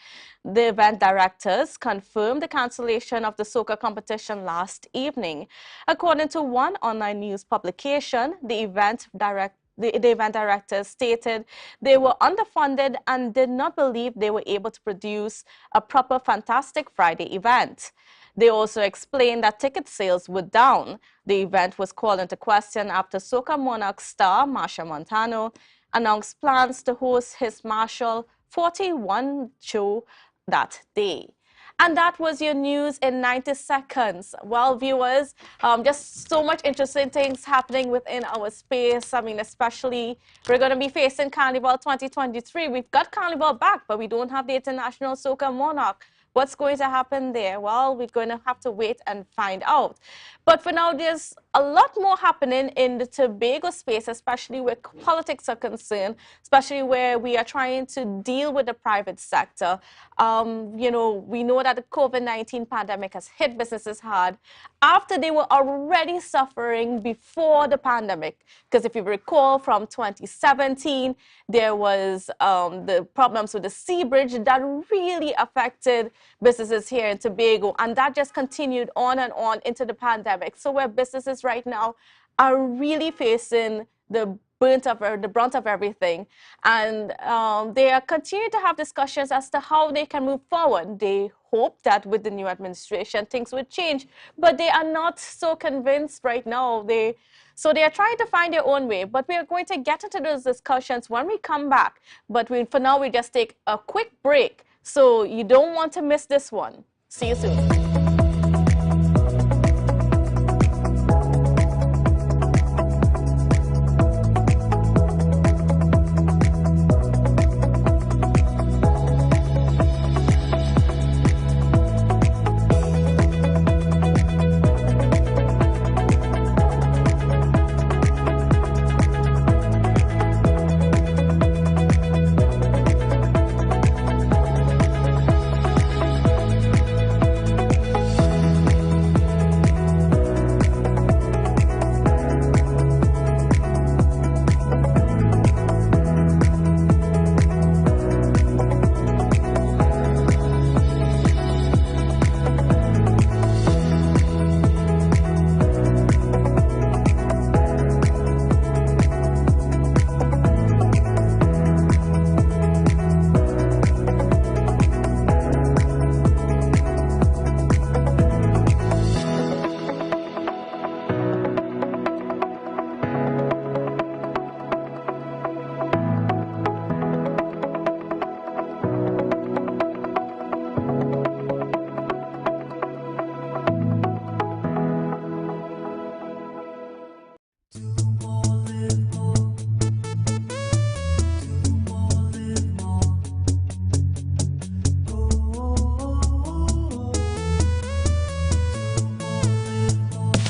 The event directors confirmed the cancellation of the soca competition last evening. According to one online news publication, the event directors stated they were underfunded and did not believe they were able to produce a proper Fantastic Friday event. They also explained that ticket sales were down. The event was called into question after Soca Monarch star Marsha Montano announced plans to host his Marshall 41 show that day. And that was your news in 90 seconds. Well, viewers, just so much interesting things happening within our space. I mean, especially we're going to be facing Carnival 2023. We've got Carnival back, but we don't have the International Soca Monarch. What's going to happen there? Well, we're going to have to wait and find out. But for now, there's a lot more happening in the Tobago space, especially where politics are concerned, especially where we are trying to deal with the private sector. You know, we know that the COVID-19 pandemic has hit businesses hard after they were already suffering before the pandemic. Because if you recall, from 2017, there was the problems with the sea bridge that really affected businesses here in Tobago, and that just continued on and on into the pandemic. So where businesses right now are really facing the brunt of everything, and they are continuing to have discussions as to how they can move forward. They hope that with the new administration things would change, but they are not so convinced right now. So they are trying to find their own way, but we are going to get into those discussions when we come back. But for now, we just take a quick break. So you don't want to miss this one. See you soon.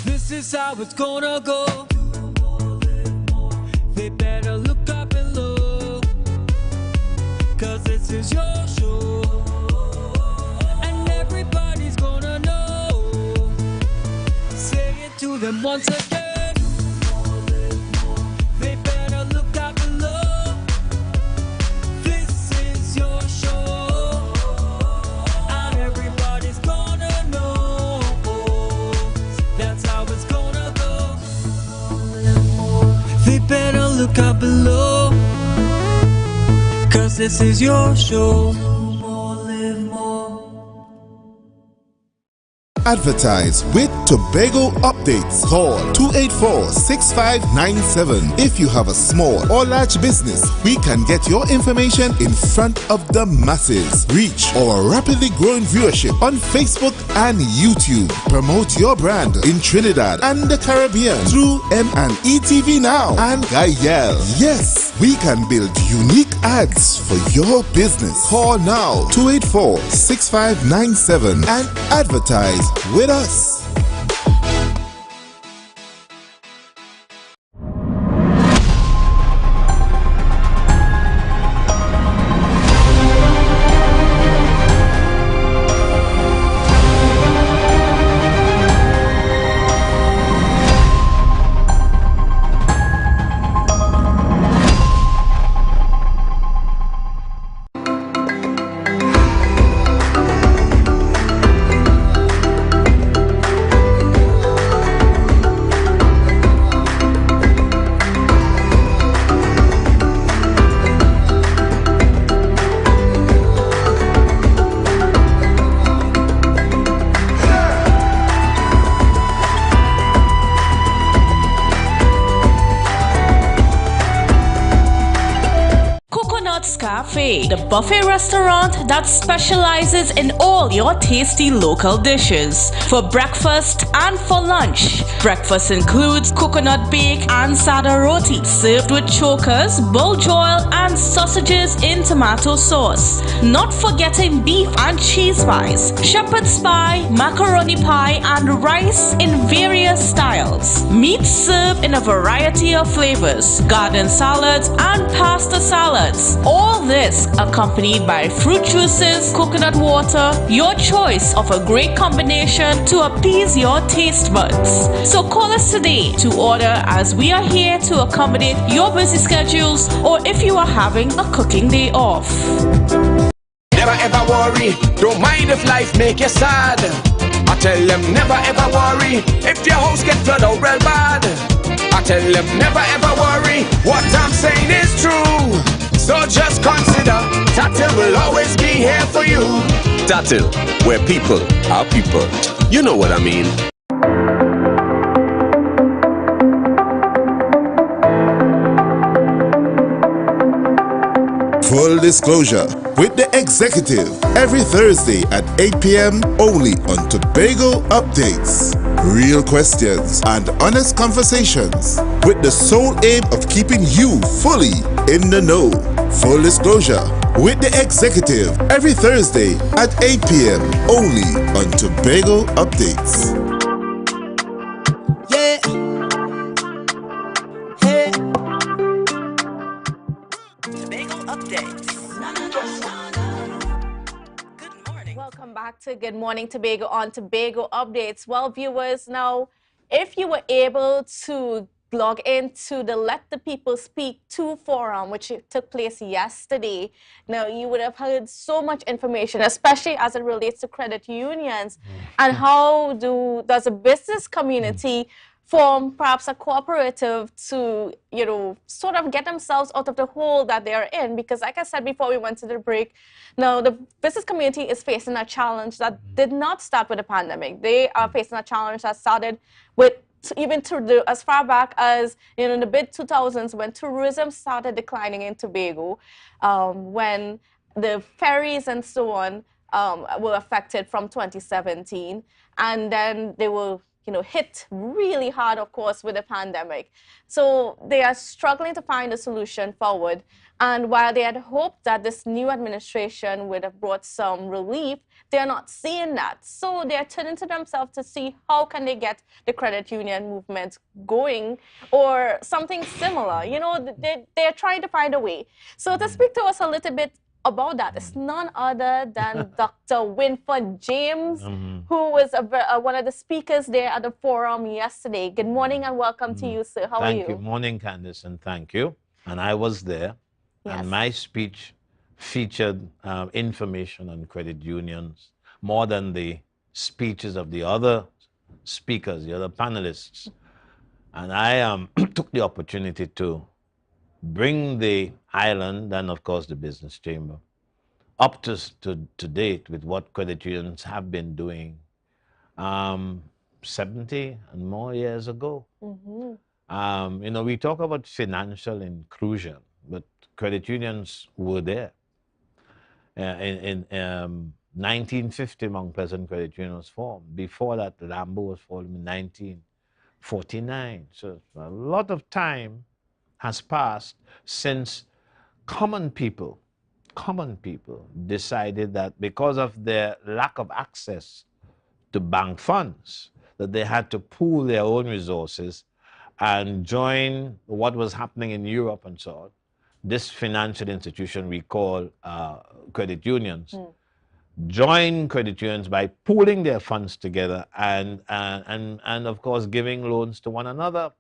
This is how it's gonna go. They better look up and look, 'cause this is your show, and everybody's gonna know. Say it to them once again. They better look up and look. This is your show, and everybody's gonna know. That's how it's gonna go. They better look up below, 'cause this is your show. Advertise with Tobago Updates. Call 284-6597. If you have a small or large business, we can get your information in front of the masses. Reach our rapidly growing viewership on Facebook and YouTube. Promote your brand in Trinidad and the Caribbean through M&E TV Now and Gayel. Yes, we can build unique ads for your business. Call now 284-6597 and advertise with us. Cafe, the buffet restaurant that specializes in all your tasty local dishes. For breakfast and for lunch. Breakfast includes coconut bake and sada roti, served with chokers, buljoil, and sausages in tomato sauce. Not forgetting beef and cheese pies, shepherd's pie, macaroni pie, and rice in various styles. Meat served in a variety of flavors, garden salads, and pasta salads. All this accompanied by fruit juices, coconut water, your choice of a great combination to appease your taste buds. So call us today to order, as we are here to accommodate your busy schedules or if you are having a cooking day off. Never ever worry, don't mind if life make you sad. I tell them never ever worry if your house get flooded out real bad. I tell them never ever worry, what I'm saying is true. So just consider, Tatil will always be here for you. Tatil, where people are people. You know what I mean. Full disclosure with the executive every Thursday at 8 p.m. only on Tobago Updates. Real questions and honest conversations with the sole aim of keeping you fully in the know. Full disclosure with the executive every Thursday at 8 p.m. only on Tobago Updates. Yeah. Hey. Tobago Updates. Welcome back to Good Morning Tobago on Tobago Updates. Well, viewers, now, if you were able to log into the Let the People Speak 2 forum, which took place yesterday, now you would have heard so much information, especially as it relates to credit unions and how does a business community form perhaps a cooperative to, you know, sort of get themselves out of the hole that they are in. Because like I said before we went to the break, now the business community is facing a challenge that did not start with the pandemic. They are facing a challenge that started with even as far back as, you know, in the mid-2000s when tourism started declining in Tobago, when the ferries and so on were affected from 2017, and then they were, you know, hit really hard, of course, with the pandemic. So they are struggling to find a solution forward. And while they had hoped that this new administration would have brought some relief, they are not seeing that. So they are turning to themselves to see how can they get the credit union movement going or something similar. You know, they're trying to find a way. So to speak to us a little bit about that is none other than Dr. Winford James, who was one of the speakers there at the forum yesterday. Good morning and welcome to you, sir. How are you? Thank you. Morning, Candice, and thank you. And I was there, and my speech featured information on credit unions more than the speeches of the other speakers, the other panelists. And I took the opportunity to bring the island and, of course, the business chamber up to date with what credit unions have been doing 70 and more years ago. You know, we talk about financial inclusion, but credit unions were there. In 1950, Mount Pleasant Credit Union was formed. Before that, Lambo was formed in 1949. So a lot of time has passed since common people decided that because of their lack of access to bank funds, that they had to pool their own resources and join what was happening in Europe and so on. This financial institution we call credit unions, join credit unions by pooling their funds together and of course giving loans to one another.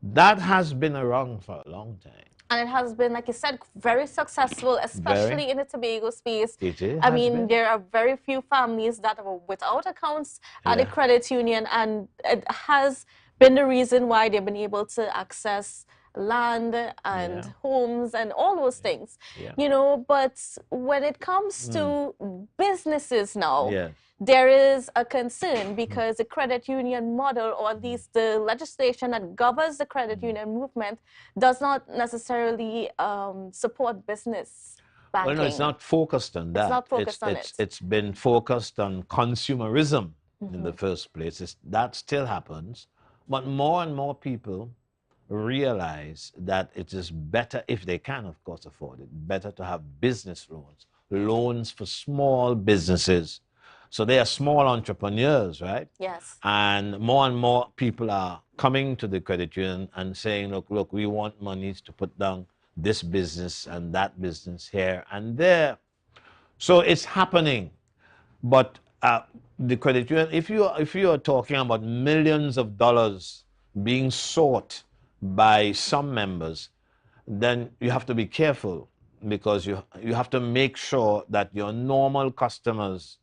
That has been around for a long time. And it has been, like you said, very successful, especially in the Tobago space. It is. I mean, there are very few families that are without accounts at the credit union, and it has been the reason why they've been able to access land and homes and all those things. You know, but when it comes to businesses now, there is a concern because the credit union model, or at least the legislation that governs the credit union movement, does not necessarily support business. banking. Well, no, it's not focused on that. It's not focused on it. It's been focused on consumerism in the first place. That still happens. But more and more people realize that it is better, if they can, of course, afford it, better to have business loans, loans for small businesses. So they are small entrepreneurs, right? Yes. And more people are coming to the credit union and saying, look, we want monies to put down this business and that business here and there. So it's happening. But the credit union, if you are talking about millions of dollars being sought by some members, then you have to be careful, because you have to make sure that your normal customers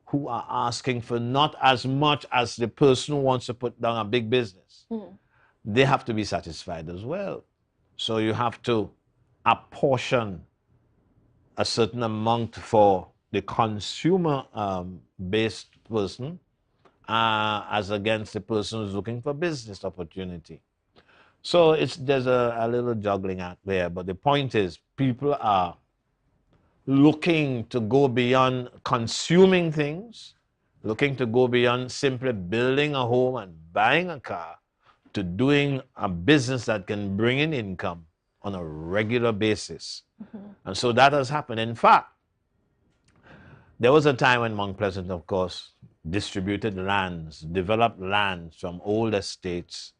who are asking for not as much as the person who wants to put down a big business, they have to be satisfied as well. So you have to apportion a certain amount for the consumer-based person as against the person who's looking for business opportunity. So there's a little juggling act there, but the point is people are looking to go beyond consuming things, looking to go beyond simply building a home and buying a car, to doing a business that can bring in income on a regular basis. And so that has happened. In fact, there was a time when Mount Pleasant, of course, distributed lands, developed lands from old estates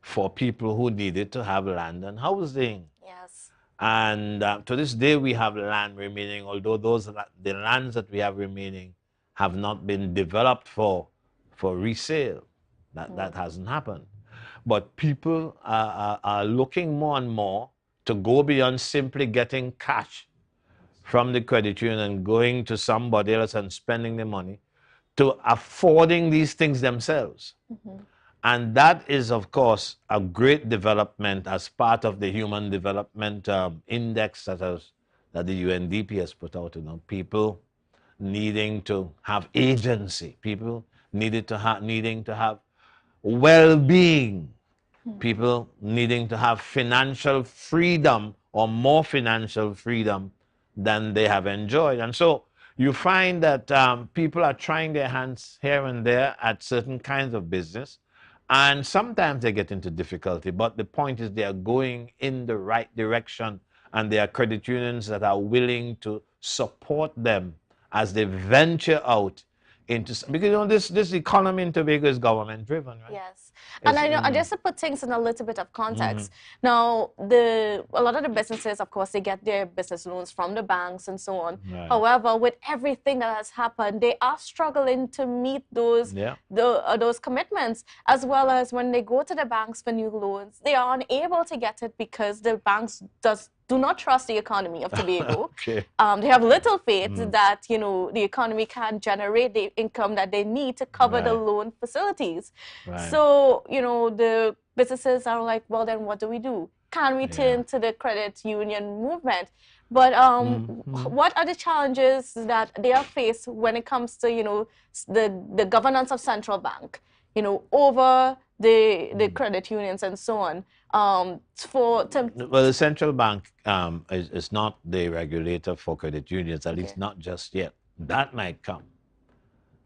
for people who needed to have land and housing. Yes. And to this day, we have land remaining, although the lands that we have remaining have not been developed for resale. That hasn't happened. But people are looking more and more to go beyond simply getting cash from the credit union and going to somebody else and spending the money, to affording these things themselves. And that is, of course, a great development as part of the Human Development Index that the UNDP has put out. People needing to have agency, people needing to have well-being, people needing to have financial freedom, or more financial freedom than they have enjoyed. And so you find that people are trying their hands here and there at certain kinds of business. And sometimes they get into difficulty, but the point is they are going in the right direction, and there are credit unions that are willing to support them as they venture out into, because this economy in Tobago is government driven, right? Yes. And I know, just to put things in a little bit of context, now a lot of the businesses, of course, they get their business loans from the banks and so on. Right. However, with everything that has happened, they are struggling to meet those commitments, as well as when they go to the banks for new loans, they are unable to get it because the banks do not trust the economy of Tobago. Okay. They have little faith that, the economy can generate the income that they need to cover the loan facilities. Right. So, the businesses are like, well, then what do we do? Can we turn to the credit union movement? But what are the challenges that they are faced when it comes to, the governance of central bank, over the credit unions and so on? Well, the central bank is not the regulator for credit unions, at least not just yet. That might come.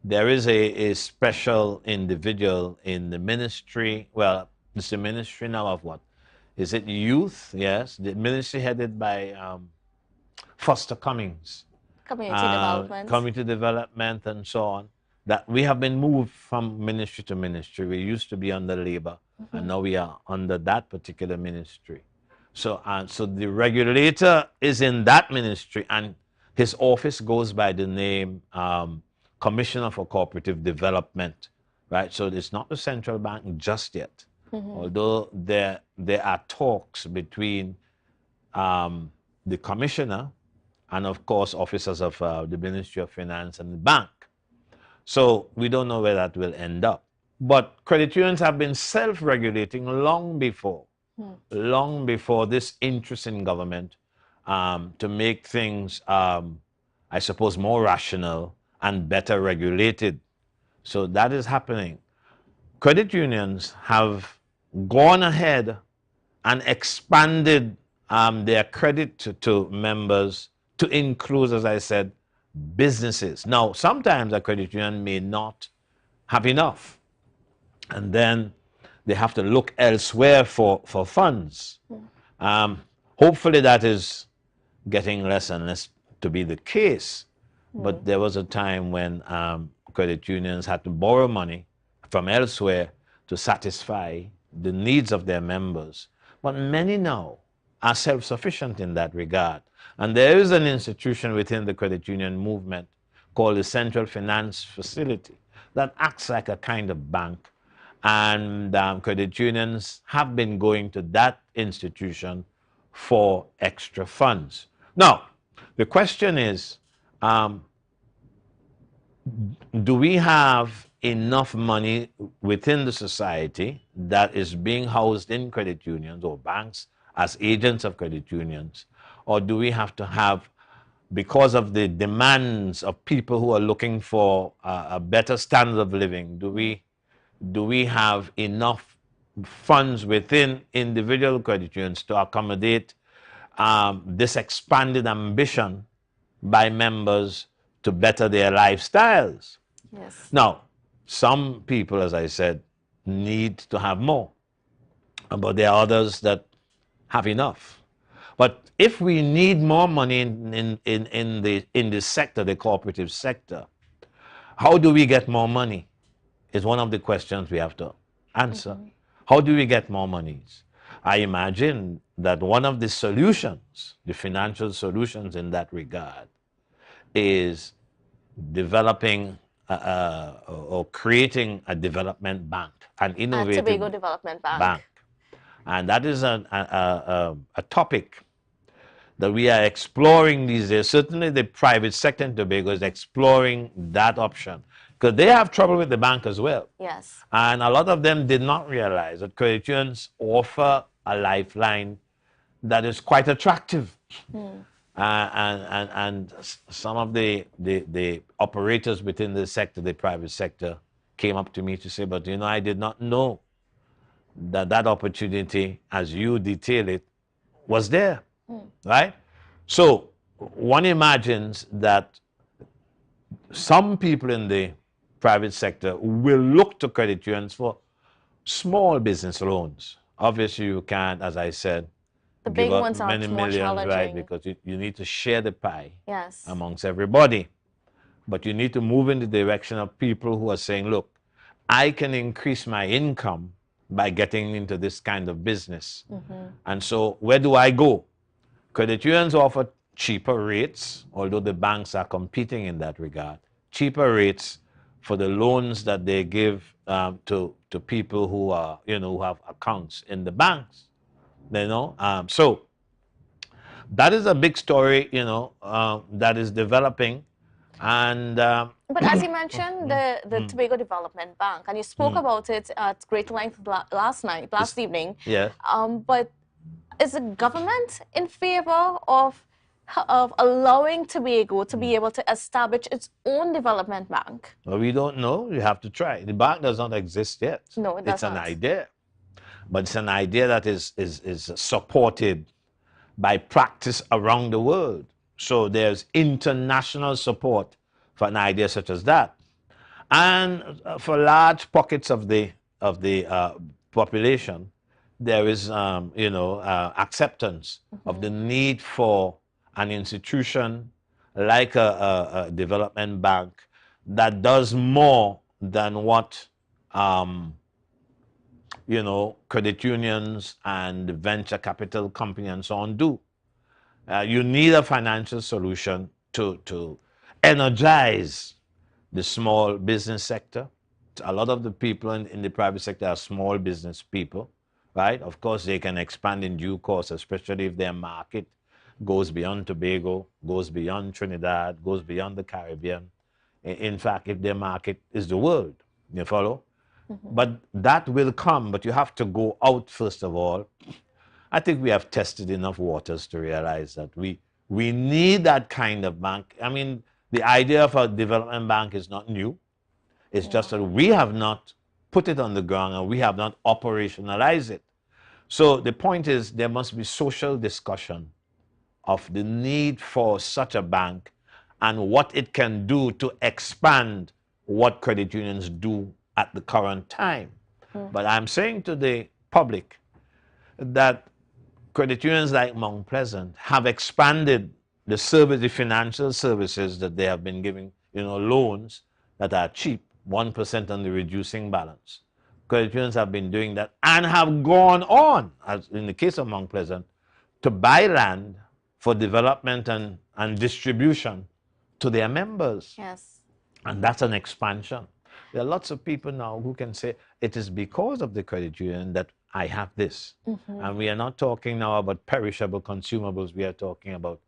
There is a special individual in the ministry. Well, it's the ministry now of what? Is it youth? Yes, the ministry headed by Foster Cummings. Community development. Community development and so on. That we have been moved from ministry to ministry. We used to be under Labour, and now we are under that particular ministry. So the regulator is in that ministry, and his office goes by the name Commissioner for Cooperative Development, right? So it's not the central bank just yet, although there are talks between the commissioner and, of course, officers of the Ministry of Finance and the bank. So we don't know where that will end up. But credit unions have been self-regulating long before this interest in government to make things, I suppose, more rational and better regulated. So that is happening. Credit unions have gone ahead and expanded their credit to members to include, as I said, businesses. Now, sometimes a credit union may not have enough, and then they have to look elsewhere for funds. Hopefully that is getting less and less to be the case. But there was a time when credit unions had to borrow money from elsewhere to satisfy the needs of their members. But many now are self-sufficient in that regard. And there is an institution within the credit union movement called the Central Finance Facility that acts like a kind of bank. And credit unions have been going to that institution for extra funds. Now, the question is, do we have enough money within the society that is being housed in credit unions or banks as agents of credit unions? Or do we have to have, because of the demands of people who are looking for a better standard of living, do we have enough funds within individual credit unions to accommodate this expanded ambition by members to better their lifestyles? Yes. Now, some people, as I said, need to have more, but there are others that have enough. But if we need more money in the sector, the cooperative sector, how do we get more money? Is one of the questions we have to answer. How do we get more monies? I imagine that one of the solutions, the financial solutions in that regard, is developing or creating a development bank, an innovative Tobago Development Bank. And that is a topic that we are exploring these days. Certainly the private sector in Tobago is exploring that option, because they have trouble with the bank as well. Yes. And a lot of them did not realize that credit unions offer a lifeline that is quite attractive. And some of the operators within the sector, the private sector, came up to me to say, but I did not know that opportunity, as you detail it, was there, right? So one imagines that some people in the private sector will look to credit unions for small business loans. Obviously, you can't, as I said, the give big up ones are many more millions, challenging. right? Because you need to share the pie Yes. amongst everybody. But you need to move in the direction of people who are saying, look, I can increase my income by getting into this kind of business. And so where do I go? Credit unions offer cheaper rates, although the banks are competing in that regard. Cheaper rates for the loans that they give to people who are, who have accounts in the banks. So that is a big story, that is developing. And but as you mentioned, the Tobago Development Bank, and you spoke about it at great length last evening. Yes. But is the government in favor of allowing Tobago to be able to establish its own development bank? Well, we don't know. You have to try. The bank does not exist yet. No, it does It's an not. idea. But it's an idea that is supported by practice around the world. So there's international support for an idea such as that. And for large pockets of the population, there is, acceptance of the need for an institution like a development bank that does more than what credit unions and venture capital companies and so on do. You need a financial solution to energize the small business sector. A lot of the people in the private sector are small business people, right? Of course, they can expand in due course, especially if their market goes beyond Tobago, goes beyond Trinidad, goes beyond the Caribbean. In fact, if their market is the world, you follow? But that will come, but you have to go out first of all. I think we have tested enough waters to realize that we need that kind of bank. I mean, the idea of a development bank is not new. It's just that we have not put it on the ground and we have not operationalized it. So the point is there must be social discussion of the need for such a bank and what it can do to expand what credit unions do at the current time. But I'm saying to the public that credit unions like Mount Pleasant have expanded the service, the financial services that they have been giving, loans that are cheap, 1% on the reducing balance. Credit unions have been doing that and have gone on, as in the case of Mount Pleasant, to buy land for development and distribution to their members. Yes. And that's an expansion. There are lots of people now who can say, it is because of the credit union that I have this. And we are not talking now about perishable consumables. We are talking about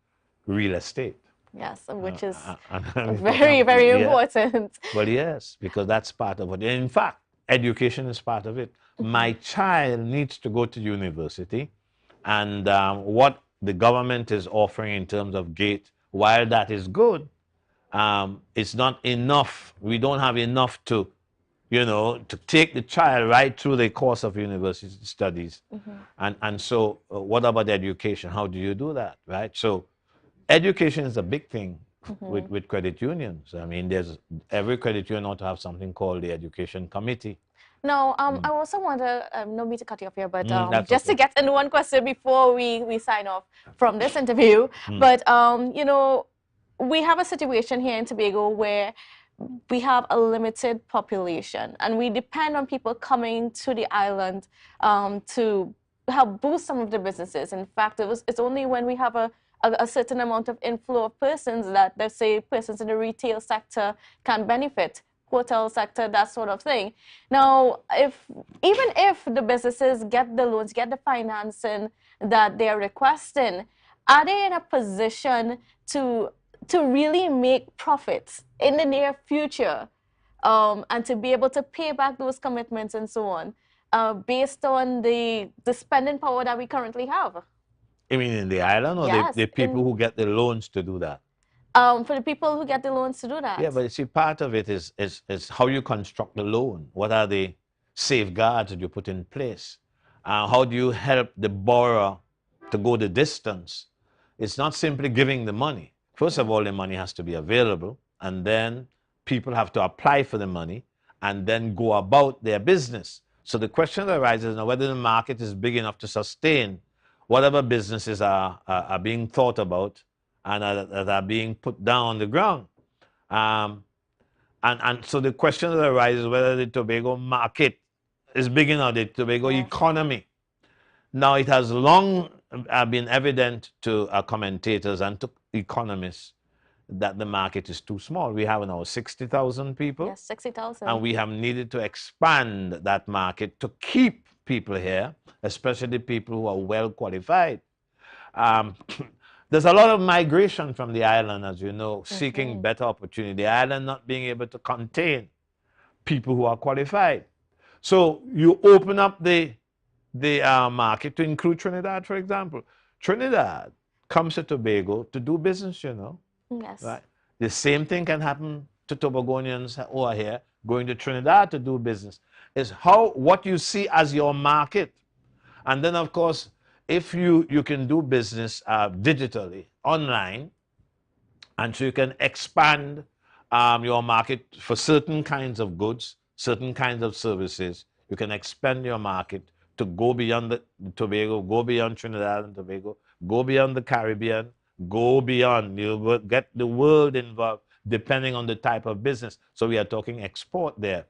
real estate. Yes, which is And very, very important. Well, yes, because that's part of it. In fact, education is part of it. My child needs to go to university, and what the government is offering in terms of gate, while that is good, it's not enough. We don't have enough to, to take the child right through the course of university studies. And so what about education? How do you do that, right? So education is a big thing with credit unions. I mean, every credit union ought to have something called the education committee. Now, I also want to, no me to cut you off here, but okay. just to get into one question before we sign off from this interview. But, we have a situation here in Tobago where we have a limited population and we depend on people coming to the island to help boost some of the businesses. In fact, it's only when we have a certain amount of inflow of persons that, let's say, persons in the retail sector can benefit, hotel sector, that sort of thing. Now, even if the businesses get the loans, get the financing that they're requesting, are they in a position to really make profits in the near future and to be able to pay back those commitments and so on based on the spending power that we currently have? You mean in the island or Yes, the people who get the loans to do that? For the people who get the loans to do that. Yeah, but you see, part of it is how you construct the loan. What are the safeguards that you put in place? How do you help the borrower to go the distance? It's not simply giving the money. First of all, the money has to be available, and then people have to apply for the money and then go about their business. So the question that arises now, whether the market is big enough to sustain whatever businesses are being thought about and that are being put down on the ground. And so the question that arises whether the Tobago market is big enough, the Tobago economy. Now, it has long been evident to commentators and to economists that the market is too small. We have now 60,000 people. Yes, 60,000. And we have needed to expand that market to keep people here, especially people who are well qualified. There's a lot of migration from the island, as you know, seeking better opportunity. The island not being able to contain people who are qualified. So you open up the market to include Trinidad, for example. Trinidad comes to Tobago to do business, Yes. Right? The same thing can happen to Tobagonians who are here going to Trinidad to do business. Is what you see as your market. And then, of course, if you can do business digitally, online, and so you can expand your market for certain kinds of goods, certain kinds of services, you can expand your market to go beyond the Tobago, go beyond Trinidad and Tobago, go beyond the Caribbean, go beyond. You will get the world involved depending on the type of business. So we are talking export there.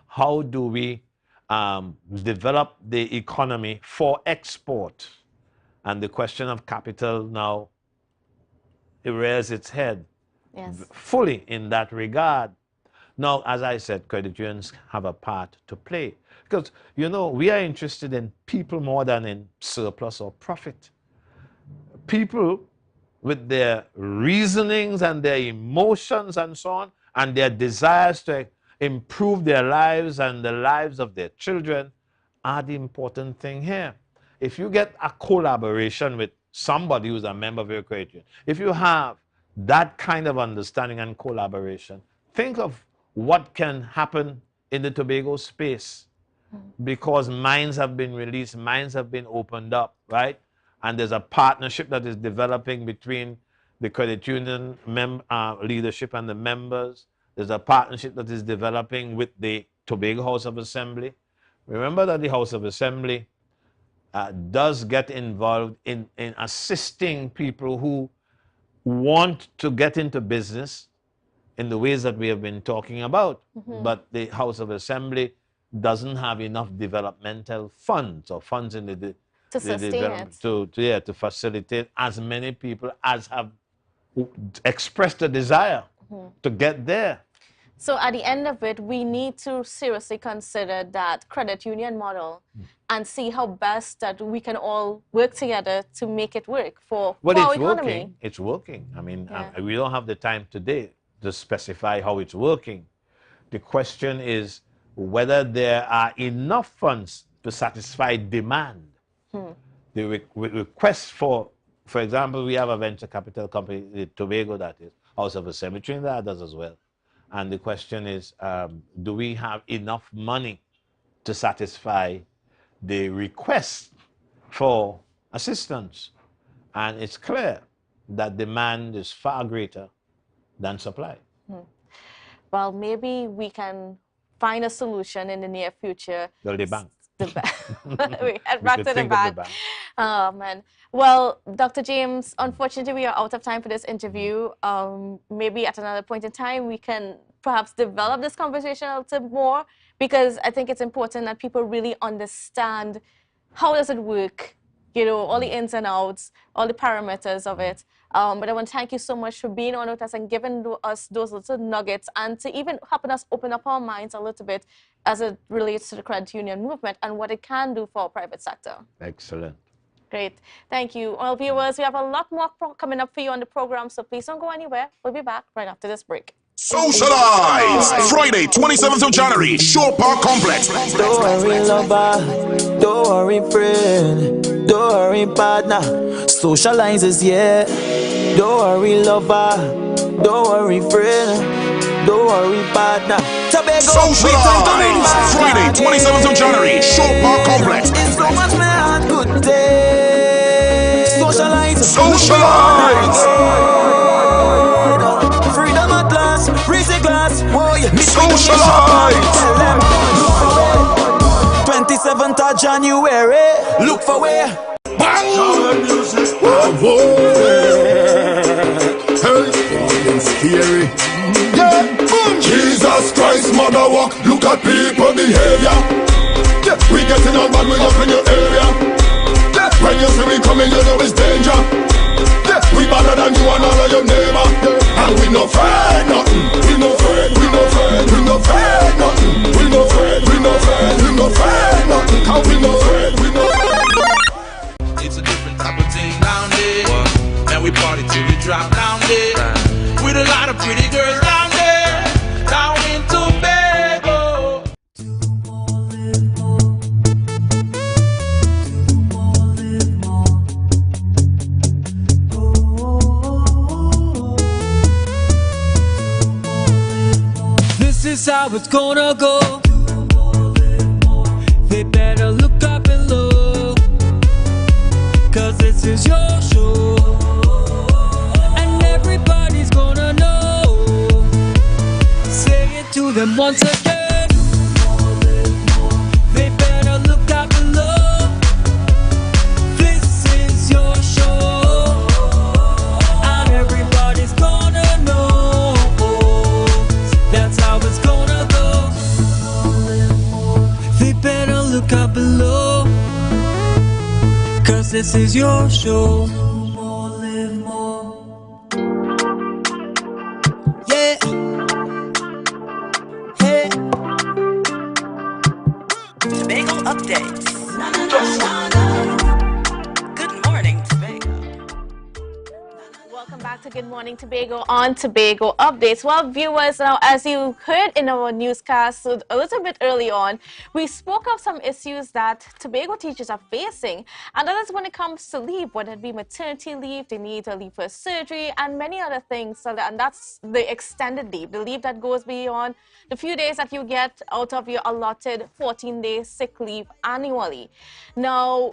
How do we develop the economy for export? And the question of capital now rears its head fully in that regard. Now, as I said, credit unions have a part to play. Because, we are interested in people more than in surplus or profit. People with their reasonings and their emotions and so on, and their desires to improve their lives and the lives of their children are the important thing here. If you get a collaboration with somebody who's a member of your credit union, if you have that kind of understanding and collaboration, think of what can happen in the Tobago space, because minds have been released, minds have been opened up, right? And there's a partnership that is developing between the credit union leadership and the members. There's a partnership that is developing with the Tobago House of Assembly. Remember that the House of Assembly does get involved in assisting people who want to get into business in the ways that we have been talking about. But the House of Assembly doesn't have enough developmental funds or funds in the development to facilitate as many people as have expressed a desire to get there. So at the end of it, we need to seriously consider that credit union model and see how best that we can all work together to make it work for our economy. It's working. I mean, we don't have the time today to specify how it's working. The question is whether there are enough funds to satisfy demand. The request for example, we have a venture capital company, the Tobago, that is, House of Assembly, Trinidad does as well. And the question is, do we have enough money to satisfy the request for assistance? And it's clear that demand is far greater than supply. Well, maybe we can find a solution in the near future. Well, the bank. We head back to the bank. Oh, man. Well, Dr. James, unfortunately, we are out of time for this interview. Maybe at another point in time, we can perhaps develop this conversation a little more, because I think it's important that people really understand how does it work, you know, all the ins and outs, all the parameters of it. But I want to thank you so much for being on with us and giving us those little nuggets, and to even helping us open up our minds a little bit as it relates to the credit union movement and what it can do for our private sector. Excellent. Great. Thank you. Well, viewers, we have a lot more coming up for you on the program, so please don't go anywhere. We'll be back right after this break. Socialize! Friday, 27th of January, Shore Park Complex. Don't worry, lover. Don't worry, friend. Don't worry, partner. Socialize is yeah. Don't worry, lover. Don't worry, friend. Don't worry, partner. Tobago. Socialize! Friday, 27th of January, Shore Park Complex. It's so much man good day. Socialize. Socialize! Freedom at last, raise a glass, boy. Socialize! 27th of January, look for where. Bang! Music. Hey, scary. Yeah, boom. Jesus Christ, mother walk. Look at people behavior. Yeah, we getting on bad, we up in your area. Yeah, when you see me coming, you know it's danger. Yeah, we better than you and all of your neighbor. Yeah, and we no afraid nothing. We no afraid, we no afraid, we no afraid nothing. We no afraid, we no afraid, we no afraid nothing. How we no afraid, we no afraid. It's a different type of thing down there. And we party till we drop down there. With a lot of pretty girls down there. Down in Tobago. This is how it's gonna go. They better look up and look, 'cause this is your show, and everybody's gonna know. Say it to them once again. They better look up and look. This is your show, and everybody's gonna know. That's how it's gonna go. They better look up below, 'cause this is your show. Yeah. Hey. Tobago updates. Good morning, Tobago. Welcome back to Good Morning Tobago on Tobago Updates. Well, viewers, now as you heard in our newscast a little bit early on, we spoke of some issues that Tobago teachers are facing, and that is when it comes to leave, whether it be maternity leave, they need to leave for surgery, and many other things. So and that's the extended leave, the leave that goes beyond the few days that you get out of your allotted 14-day sick leave annually. Now,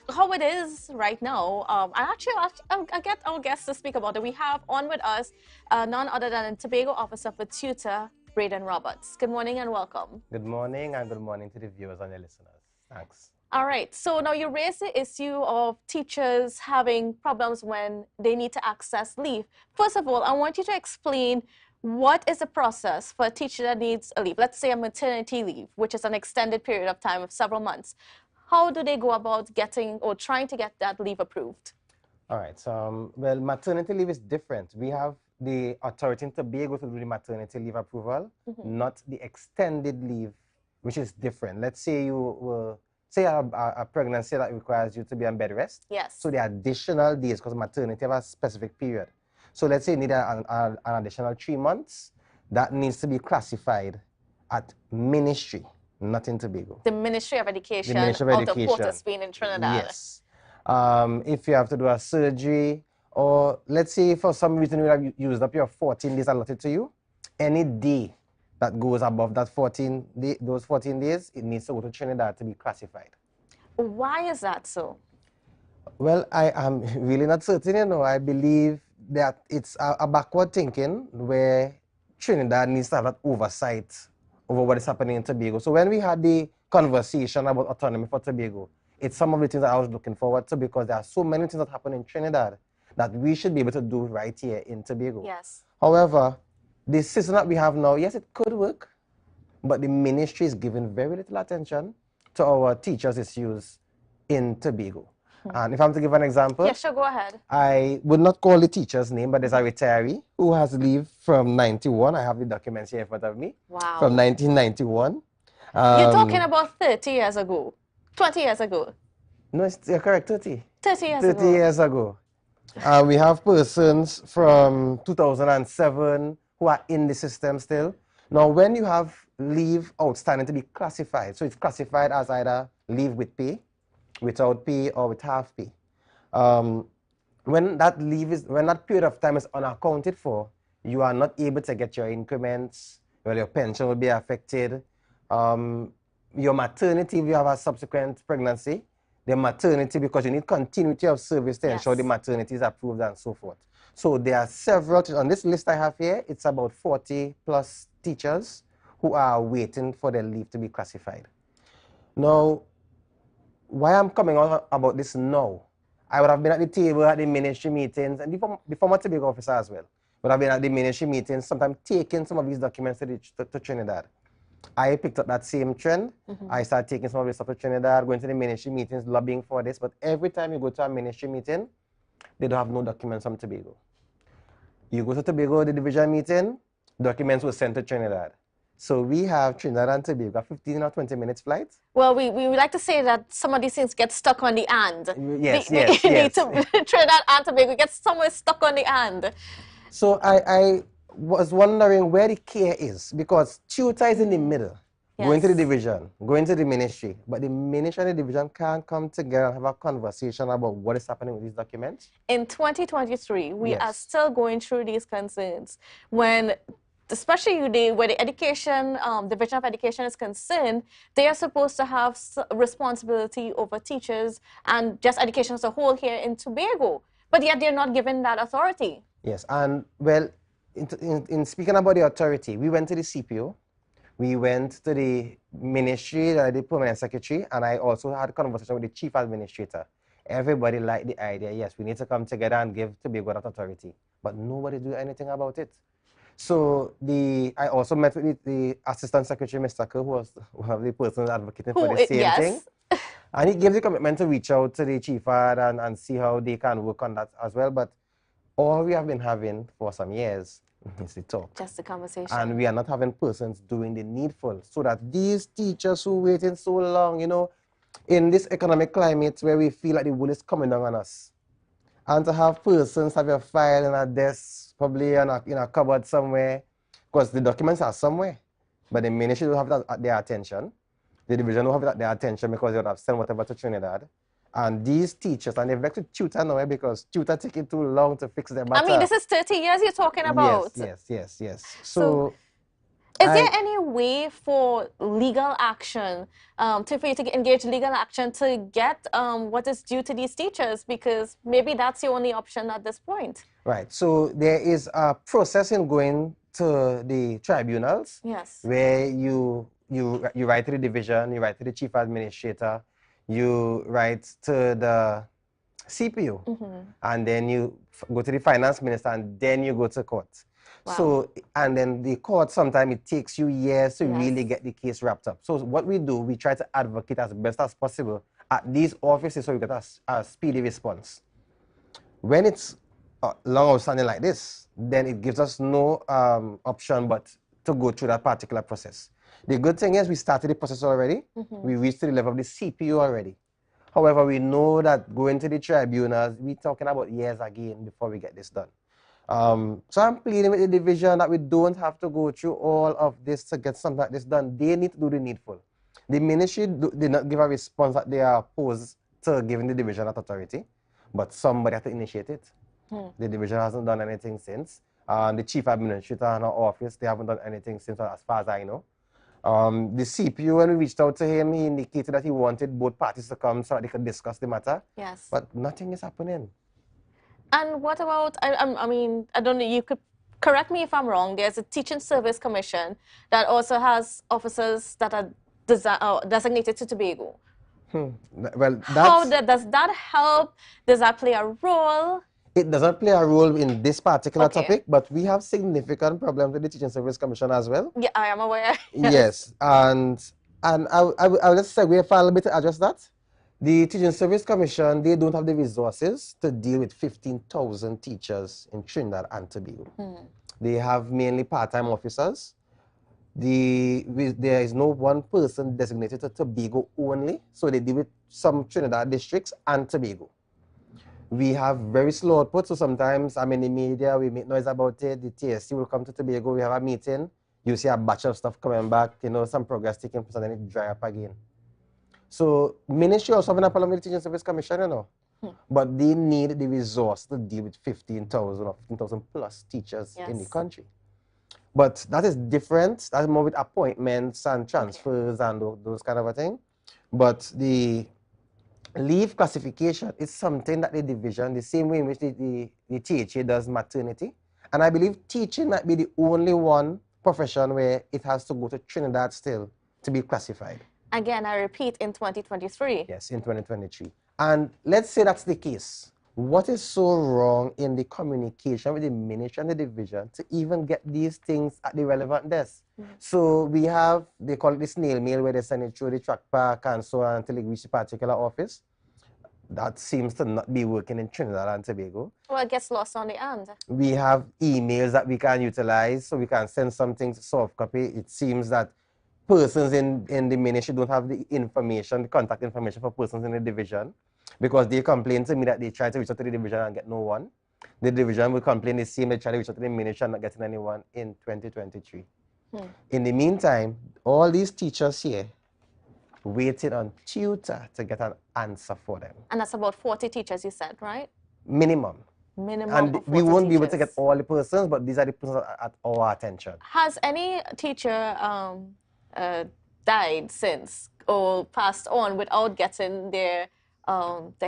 how it is right now. And actually, I'll get our guests to speak about it. We have on with us none other than Tobago Officer for Tutor, Braden Roberts. Good morning and welcome. Good morning and good morning to the viewers and the listeners. Thanks. All right, so now you raise the issue of teachers having problems when they need to access leave. First of all, I want you to explain what is the process for a teacher that needs a leave, let's say a maternity leave, which is an extended period of time of several months. How do they go about getting or trying to get that leave approved? All right, so, well, maternity leave is different. We have the authority in Tobago to do the maternity leave approval, not the extended leave, which is different. Let's say you were, say a pregnancy that requires you to be on bed rest. Yes. So the additional days, because maternity have a specific period. So let's say you need an additional 3 months, that needs to be classified at ministry, not in Tobago. The Ministry of Education, The Ministry of out Education. of Port of Spain in Trinidad. Yes. If you have to do a surgery, or let's say for some reason you have used up your 14 days allotted to you, any day that goes above that those 14 days, it needs to go to Trinidad to be classified. Why is that so? Well, I am really not certain, you know. I believe that it's a backward thinking where Trinidad needs to have that oversight over what is happening in Tobago. So when we had the conversation about autonomy for Tobago, it's some of the things that I was looking forward to, because there are so many things that happen in Trinidad that we should be able to do right here in Tobago. Yes. However, the system that we have now, yes, it could work, but the ministry is giving very little attention to our teachers' issues in Tobago. And if I'm to give an example, Yeah, sure, go ahead. I would not call the teacher's name, but there's a retiree who has leave from 91. I have the documents here in front of me. Wow. From 1991. You're talking about 30 years ago, 20 years ago. No, you're correct, 30. 30 years 30 ago. years ago. We have persons from 2007 who are in the system still. Now, when you have leave outstanding to be classified, so it's classified as either leave with pay, without pay, or with half pay. When that period of time is unaccounted for, you are not able to get your increments, well, your pension will be affected. Your maternity, if you have a subsequent pregnancy, the maternity, because you need continuity of service to ensure the maternity is approved and so forth. So there are several, on this list I have here, it's about 40 plus teachers who are waiting for their leave to be classified. Now, why I'm coming on about this now, I would have been at the table at the ministry meetings, and the former Tobago officer as well, would have been at the ministry meetings, sometimes taking some of these documents to Trinidad. I picked up that same trend. I started taking some of this stuff to Trinidad, going to the ministry meetings, lobbying for this, but every time you go to a ministry meeting, they don't have no documents from Tobago. You go to Tobago, the division meeting, documents were sent to Trinidad. So we have Trinidad and Tobago, 15 or 20 minutes flight. Well, we would like to say that some of these things get stuck on the and. Yes, yes. Trinidad and Tobago get somewhere stuck on the and. So I was wondering where the care is, because tutor is in the middle, going to the division, going to the ministry, but the ministry and the division can't come together and have a conversation about what is happening with these documents. In 2023, we are still going through these concerns when, especially where the education, Division of Education is concerned, they are supposed to have responsibility over teachers and just education as a whole here in Tobago, but yet they're not given that authority. Yes, and well, in speaking about the authority, we went to the CPO, we went to the ministry, the permanent secretary, and I also had a conversation with the chief administrator. Everybody liked the idea, yes, we need to come together and give Tobago that authority, but nobody do anything about it. So I also met with the assistant secretary, Mr. Kerr, who was one of the persons advocating for the same thing. And he gave the commitment to reach out to the chief and see how they can work on that as well. But all we have been having for some years is the talk. Just the conversation. And we are not having persons doing the needful, so that these teachers who waiting so long, you know, in this economic climate where we feel like the world is coming down on us, and to have persons have your file in a desk, probably in a cupboard somewhere, because the documents are somewhere, but the ministry don't have that at their attention. The division don't have it at their attention because they would have sent whatever to Trinidad. And these teachers, and they've vexed with tutor now because tutor taking too long to fix their matter. I mean, this is 30 years you're talking about. Yes. So Is there any way for legal action, for you to engage legal action to get what is due to these teachers? Because maybe that's the only option at this point. Right. So there is a process in going to the tribunals. Yes. Where you write to the division, you write to the chief administrator, you write to the CPU, and then you go to the finance minister, and then you go to court. Wow. So, and then the court, sometimes it takes you years to Yes. really get the case wrapped up. So what we do, we try to advocate as best as possible at these offices so we get a speedy response. When it's long outstanding like this, then it gives us no option but to go through that particular process. The good thing is we started the process already. We reached the level of the CPU already. However, we know that going to the tribunals, we're talking about years again before we get this done. So I'm pleading with the division that we don't have to go through all of this to get something like this done. They need to do the needful. The ministry did not give a response that they are opposed to giving the division that authority, but somebody had to initiate it. The division hasn't done anything since. The chief administrator in our office, they haven't done anything since, as far as I know. The CPU, when we reached out to him, he indicated that he wanted both parties to come so that they could discuss the matter. Yes. But nothing is happening. And what about, I mean, I don't know, you could correct me if I'm wrong, there's a Teaching Service Commission that also has officers that are designated to Tobago. Well, How does that help? Does that play a role? It doesn't play a role in this particular topic, but we have significant problems with the Teaching Service Commission as well. Yeah, I am aware. Yes, and I'll just segue for a little bit to address that. The Teaching Service Commission, they don't have the resources to deal with 15,000 teachers in Trinidad and Tobago. They have mainly part-time officers. There is no one person designated to Tobago only, so they deal with some Trinidad districts and Tobago. We have very slow output, so sometimes I'm in the media, we make noise about it, the TSC will come to Tobago, we have a meeting, you see a batch of stuff coming back, you know, some progress taking place, and then it dry up again. So ministry also having a problem with the Teaching Service Commission, you know, but they need the resource to deal with 15,000 or 15,000 plus teachers in the country. But that is different, that's more with appointments and transfers and those kind of a thing. But the leave classification is something that the division, the same way in which the THA does maternity, and I believe teaching might be the only one profession where it has to go to Trinidad still to be classified. Again, I repeat, in 2023. Yes, in 2023. And let's say that's the case. What is so wrong in the communication with the ministry and the division to even get these things at the relevant desk? So we have, they call it the snail mail, where they send it through the track pack and so on until it reaches a particular office. That seems to not be working in Trinidad and Tobago. Well, it gets lost on the end. We have emails that we can utilize, so we can send something to soft copy. It seems that persons in the ministry don't have the information, the contact information for persons in the division, because they complain to me that they try to reach out to the division and get no one. The division will complain the same, they try to reach out to the ministry and not getting anyone in 2023. In the meantime, all these teachers here waiting on tutor to get an answer for them. And that's about 40 teachers, you said, right? Minimum. Minimum And of 40 we won't be able to teachers. get all the persons, but these are the persons at our attention. Has any teacher died since or passed on without getting their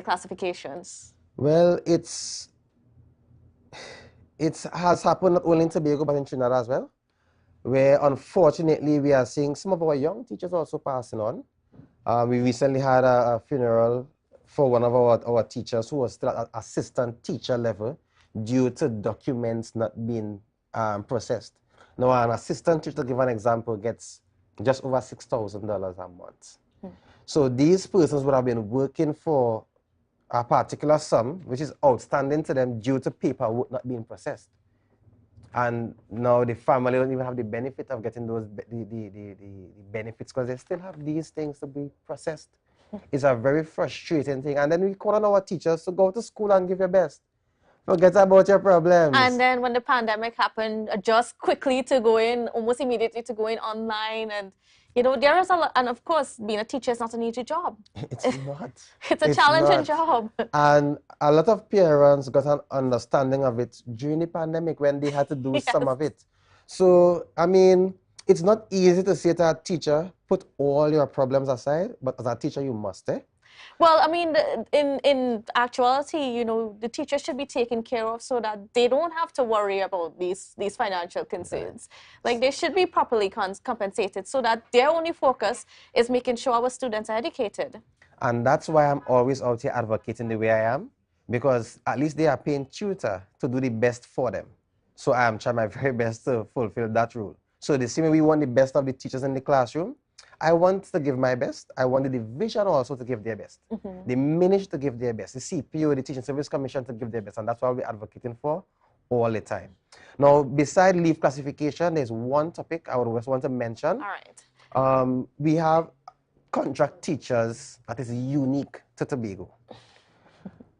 classifications? Well, it has happened not only in Tobago but in Trinidad as well, where unfortunately we are seeing some of our young teachers also passing on. We recently had a funeral for one of our teachers who was still at assistant teacher level due to documents not being processed. Now, an assistant teacher, to give an example, gets just over $6,000 a month. So these persons would have been working for a particular sum, which is outstanding to them due to paperwork not being processed. And now the family don't even have the benefit of getting those the benefits because they still have these things to be processed. It's a very frustrating thing. And then we call on our teachers to go to school and give your best. Forget about your problems. And then when the pandemic happened, adjust quickly to go in, almost immediately to go in online. And, you know, there is a lot, and of course, being a teacher is not an easy job. It's not. It's a challenging not. job. And a lot of parents got an understanding of it during the pandemic when they had to do some of it. So, I mean, it's not easy to say to a teacher, put all your problems aside, but as a teacher, you must, eh? Well, I mean, in actuality, you know, the teachers should be taken care of so that they don't have to worry about these financial concerns. Like, they should be properly compensated so that their only focus is making sure our students are educated. And that's why I'm always out here advocating the way I am, because at least they are paying tutor to do the best for them. So I am trying my very best to fulfill that rule. So the same way we want the best of the teachers in the classroom, I want to give my best. I want the division also to give their best. The ministry to give their best. The CPO, the Teaching Service Commission to give their best. And that's what we're advocating for all the time. Now, beside leave classification, there's one topic I would just want to mention. All right. We have contract teachers that is unique to Tobago.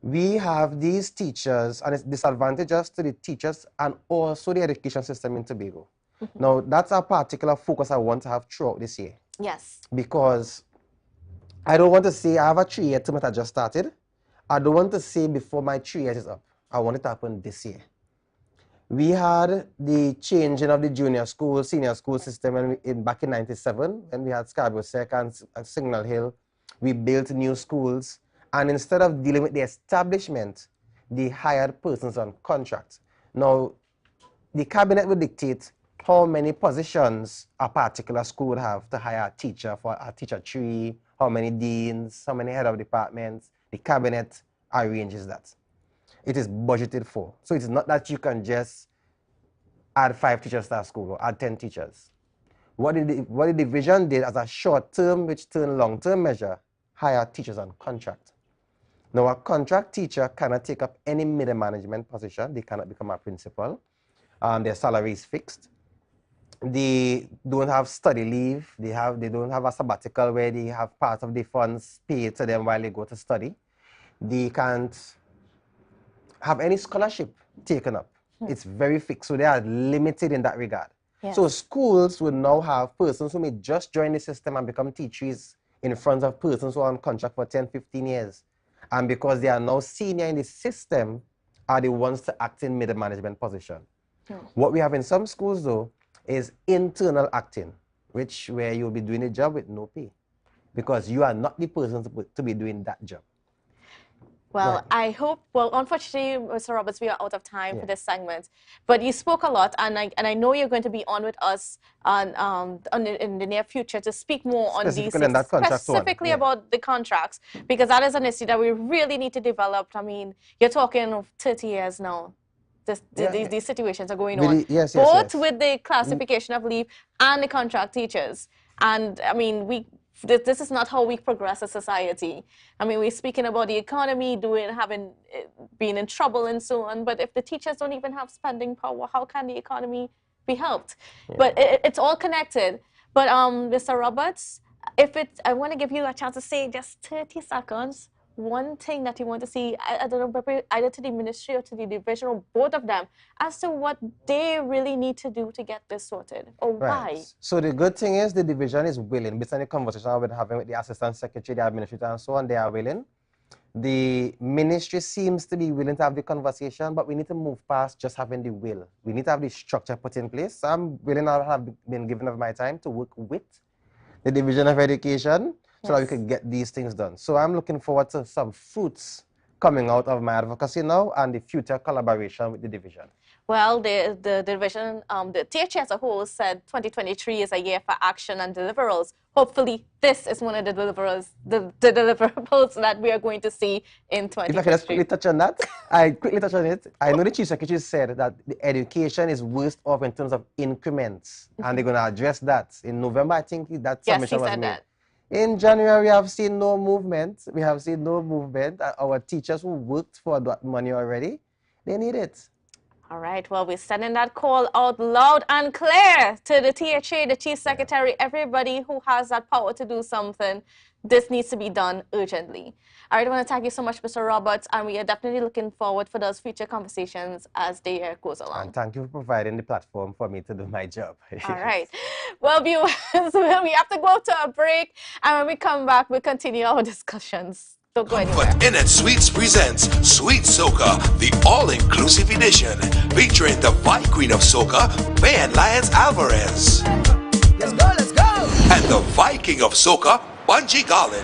We have these teachers, and it's disadvantageous to the teachers and also the education system in Tobago. Now, that's a particular focus I want to have throughout this year. Yes. Because I don't want to say I have a 3-year term that I just started. I don't want to say before my 3 years is up. I want it to happen this year. We had the changing of the junior school, senior school system back in '97 when we had Scarborough Sec and Signal Hill. We built new schools, and instead of dealing with the establishment, they hired persons on contract. Now, the cabinet will dictate how many positions a particular school would have to hire a teacher for a teacher tree, how many deans, how many head of departments. The cabinet arranges that. It is budgeted for. So it's not that you can just add 5 teachers to a school or add 10 teachers. What the division did as a short-term, which turned long-term measure, hire teachers on contract. Now, a contract teacher cannot take up any middle management position. They cannot become a principal. Their salary is fixed. They don't have study leave. They don't have a sabbatical where they have part of the funds paid to them while they go to study. They can't have any scholarship taken up. It's very fixed, so they are limited in that regard. Yes. So schools will now have persons who may just join the system and become teachers in front of persons who are on contract for 10, 15 years. And because they are now senior in the system, are the ones to act in middle management position. What we have in some schools, though, is internal acting, where you'll be doing a job with no pay, because you are not the person to be doing that job. Well, Right. I hope, well, unfortunately, Mr. Roberts, we are out of time for this segment. But you spoke a lot, and I know you're going to be on with us in the near future to speak more on these Specifically on that contract one, specifically yeah. about the contracts, because that is an issue that we really need to develop. I mean, you're talking of 30 years now. These situations are going on, Yes, both with the classification of leave and the contract teachers. And I mean, this is not how we progress as society. I mean, we're speaking about the economy, being in trouble and so on. But if the teachers don't even have spending power, how can the economy be helped? But it's all connected. But Mr. Roberts, I want to give you a chance to say just 30 seconds. One thing that you want to see, I don't know, either to the ministry or to the division or both of them, as to what they really need to do to get this sorted, or why. So the good thing is the division is willing. Based on the conversation I've been having with the assistant secretary, the administrator, and so on, they are willing. The ministry seems to be willing to have the conversation, but we need to move past just having the will. We need to have the structure put in place. I'm willing, I have been given of my time to work with the Division of Education, so that we could get these things done. So I'm looking forward to some fruits coming out of my advocacy now and the future collaboration with the division. Well, the division, the THA as a whole said 2023 is a year for action and deliverables. Hopefully, this is one of the deliverables that we are going to see in 2023. If I can just quickly touch on that, I know the Chief Secretary said that the education is worse off in terms of increments, and they're going to address that. In November, I think that submission was made. That. In January, we have seen no movement. We have seen no movement. Our teachers who worked for that money already, they need it. All right. Well, we're sending that call out loud and clear to the THA, the Chief Secretary, everybody who has that power to do something. This needs to be done urgently. All right, I want to thank you so much, Mr. Roberts, and we are definitely looking forward for those future conversations as the year goes along. And thank you for providing the platform for me to do my job. All right. Well, viewers, we have to go to a break, and when we come back, we'll continue our discussions. Don't go anywhere. But Innit Sweets presents Sweet Soca, the all-inclusive edition, featuring the Vice Queen of Soca, Van Lyons Alvarez. Let's go, let's go. And the Viking of Soca, Bungie Garlin.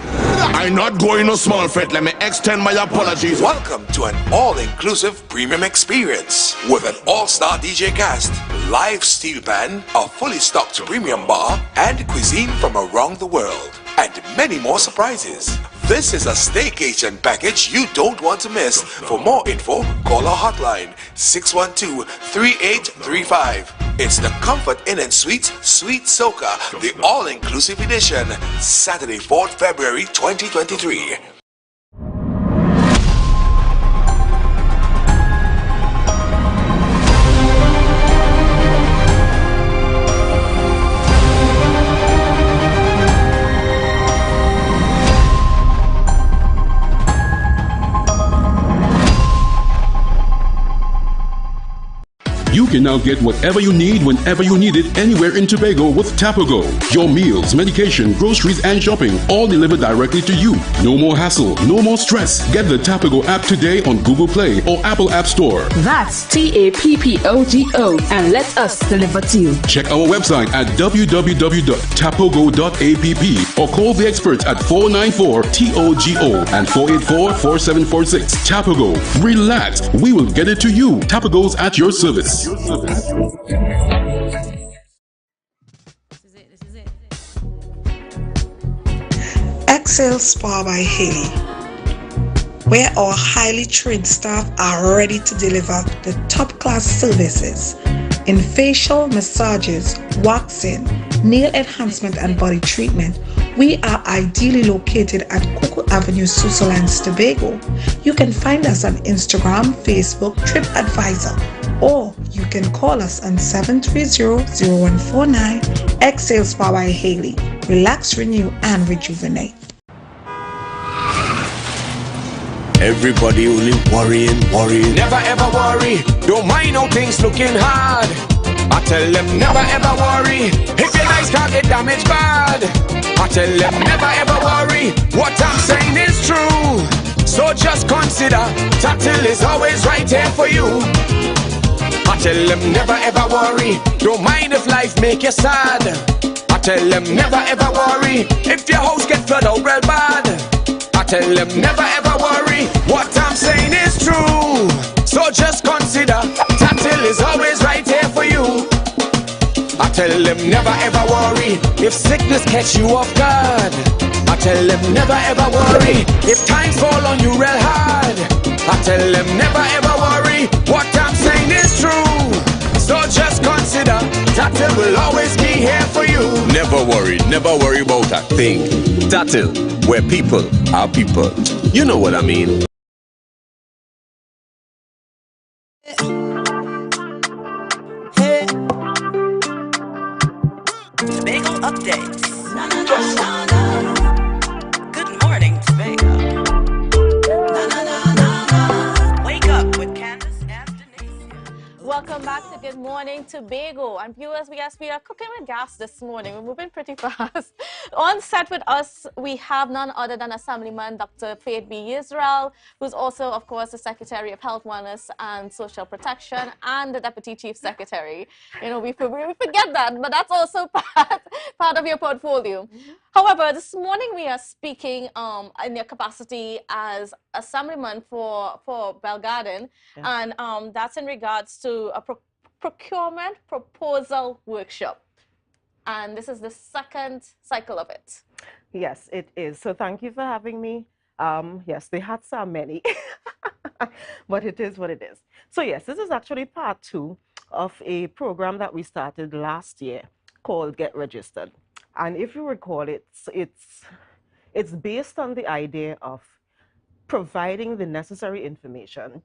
I'm not going no small fret. Let me extend my apologies. Welcome to an all-inclusive premium experience with an all-star DJ cast, live steel band, a fully stocked premium bar, and cuisine from around the world, and many more surprises. This is a staycation package you don't want to miss. For more info, call our hotline 612-3835. It's the Comfort Inn and Suites Sweet Soca, the all-inclusive edition, Saturday, 4th February 2023. You can now get whatever you need whenever you need it anywhere in Tobago with Tobago. Your meals, medication, groceries, and shopping all delivered directly to you. No more hassle, no more stress. Get the Tobago app today on Google Play or Apple App Store. That's TAPPOGO and let us deliver to you. Check our website at www.tapogo.app or call the experts at 494-TOGO and 484-4746. Tobago. Relax. We will get it to you. Tobago's at your service. Excel Spa by Haley, where our highly trained staff are ready to deliver the top-class services in facial massages, waxing, nail enhancement, and body treatment. We are ideally located at Coco Avenue, Switzerland, Tobago. You can find us on Instagram, Facebook, TripAdvisor, or you can call us on 730-0149. Exhale Spa by Haley. Relax, renew, and rejuvenate. Everybody only worrying. Never ever worry. Don't mind how things looking hard. I tell them never ever worry. If your nice can't get damaged bad. I tell them never ever worry. What I'm saying is true. So just consider Tatil is always right here for you. I tell them never ever worry. Don't mind if life make you sad. I tell them never ever worry. If your house get flooded out real bad. I tell them never ever worry. What I'm saying is true. So just consider Tatil is always right here for you. I tell them never ever worry. If sickness catch you off guard. I tell them never ever worry. If times fall on you real hard. I tell them never ever worry. What I'm saying is true. So just consider Tatil will always be here for you. Never worry about a thing. Tatil, where people are people. You know what I mean. Hey. Tobago updates. Good morning, Tobago. Wake up with Candace and Denise. Welcome back to Good Morning Tobago. And viewers, we are cooking with gas this morning. We're moving pretty fast. On set with us, we have none other than Assemblyman Dr. Faith B. Israel, who's also, of course, the Secretary of Health, Wellness and Social Protection and the Deputy Chief Secretary. You know, we forget that, but that's also part of your portfolio. However, this morning we are speaking in your capacity as Assemblyman for Belgarden, and that's in regards to a procurement proposal workshop. And this is the second cycle of it. Yes, it is. So thank you for having me. Yes, the hats are many, but it is what it is. So yes, this is actually part 2 of a program that we started last year called Get Registered. And if you recall, it's based on the idea of providing the necessary information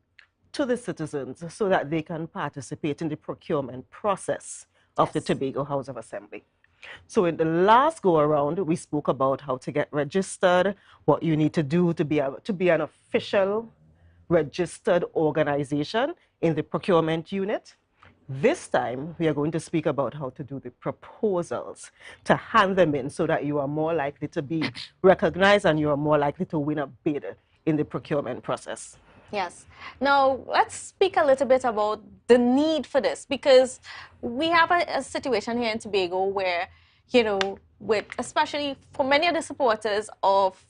to the citizens so that they can participate in the procurement process of the Tobago House of Assembly. So in the last go around, we spoke about how to get registered, what you need to do to be an official registered organization in the procurement unit. This time, we are going to speak about how to do the proposals, to hand them in so that you are more likely to be recognized and you are more likely to win a bid in the procurement process. Yes. Now, let's speak a little bit about the need for this, because we have a situation here in Tobago where, you know, with especially for many of the supporters of,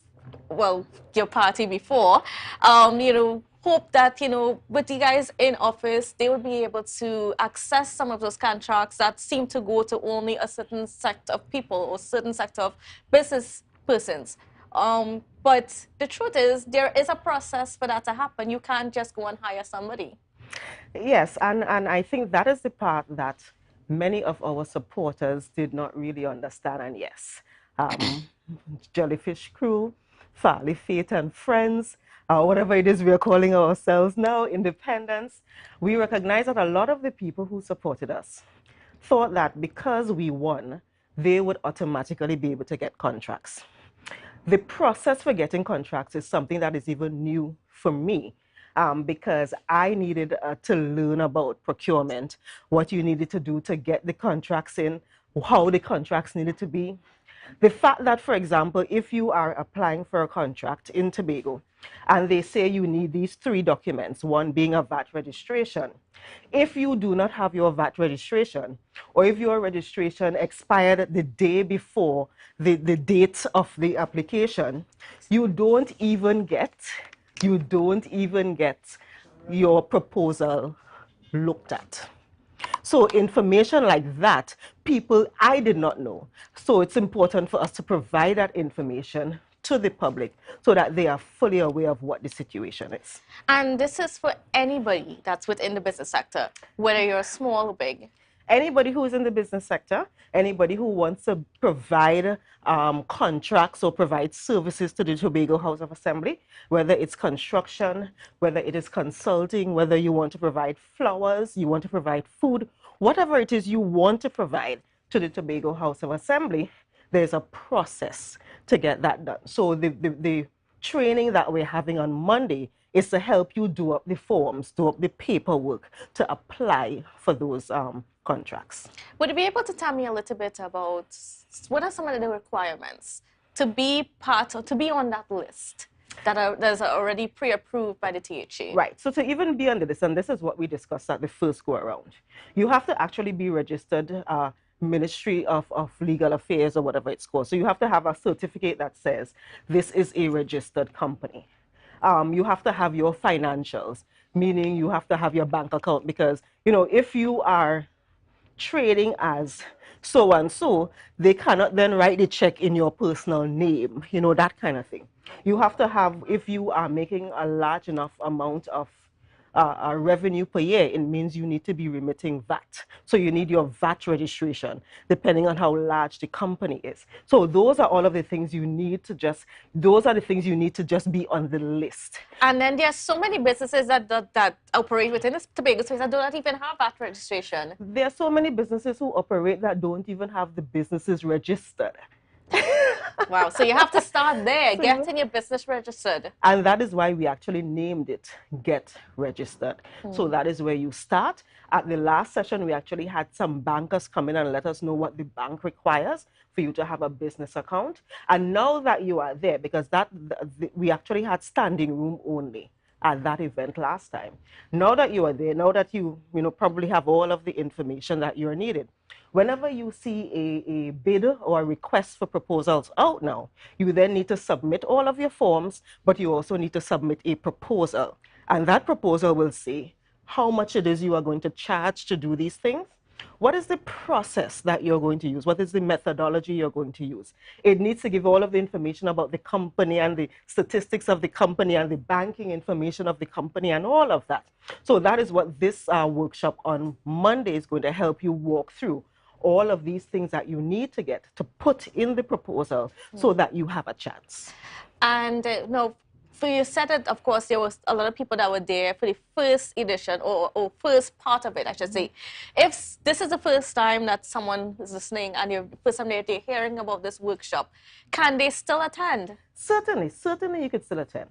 well, your party before, you know, hope that, you know, with you guys in office, they will be able to access some of those contracts that seem to go to only a certain sector of people or certain sector of business persons. But the truth is, there is a process for that to happen. You can't just go and hire somebody. Yes, and I think that is the part that many of our supporters did not really understand. And yes, Jellyfish Crew, Farley Fate and Friends, whatever it is we're calling ourselves now, independents, we recognize that a lot of the people who supported us thought that because we won, they would automatically be able to get contracts. The process for getting contracts is something that is even new for me, because I needed to learn about procurement, what you needed to do to get the contracts in, how the contracts needed to be. The fact that, for example, if you are applying for a contract in Tobago and they say you need these 3 documents, one being a VAT registration, if you do not have your VAT registration, or if your registration expired the day before the date of the application, you don't even get your proposal looked at. So information like that, I did not know. So it's important for us to provide that information to the public so that they are fully aware of what the situation is. And this is for anybody that's within the business sector, whether you're small or big. Anybody who is in the business sector, anybody who wants to provide contracts or provide services to the Tobago House of Assembly, whether it's construction, whether it is consulting, whether you want to provide flowers, you want to provide food, whatever it is you want to provide to the Tobago House of Assembly, there's a process to get that done. So the training that we're having on Monday is to help you do up the forms, do up the paperwork to apply for those contracts. Would you be able to tell me a little bit about what are some of the requirements to be part or to be on that list that's already pre-approved by the THA? Right. So to even be on the list, and this is what we discussed at the first go around, you have to actually be registered Ministry of Legal Affairs or whatever it's called. So you have to have a certificate that says this is a registered company. You have to have your financials, meaning you have to have your bank account, because, you know, if you are trading as so and so, they cannot then write the check in your personal name, you know, that kind of thing. You have to have, if you are making a large enough amount of revenue per year, it means you need to be remitting VAT. So you need your VAT registration, depending on how large the company is. So those are all of the things you need to just, those are the things you need to just be on the list. And then there are so many businesses that operate within the Tobago space that do not even have VAT registration. There are so many businesses who operate that don't even have the businesses registered. Wow, so you have to start there, getting your business registered. And that is why we actually named it Get Registered. So that is where you start. At the last session, we actually had some bankers come in and let us know what the bank requires for you to have a business account. And now that you are there, because we actually had standing room only at that event last time. Now that you are there, now that you probably have all of the information that you're needed, whenever you see a bid or a request for proposals out now, you then need to submit all of your forms, but you also need to submit a proposal. And that proposal will say how much it is you are going to charge to do these things. What is the process that you're going to use? What is the methodology you're going to use? It needs to give all of the information about the company and the statistics of the company and the banking information of the company and all of that. So that is what this workshop on Monday is going to help you walk through. All of these things that you need to get to put in the proposal so that you have a chance. And for you said that, of course, there was a lot of people that were there for the first edition or first part of it, I should say. If this is the first time that someone is listening and the first time they're hearing about this workshop, can they still attend? Certainly you could still attend,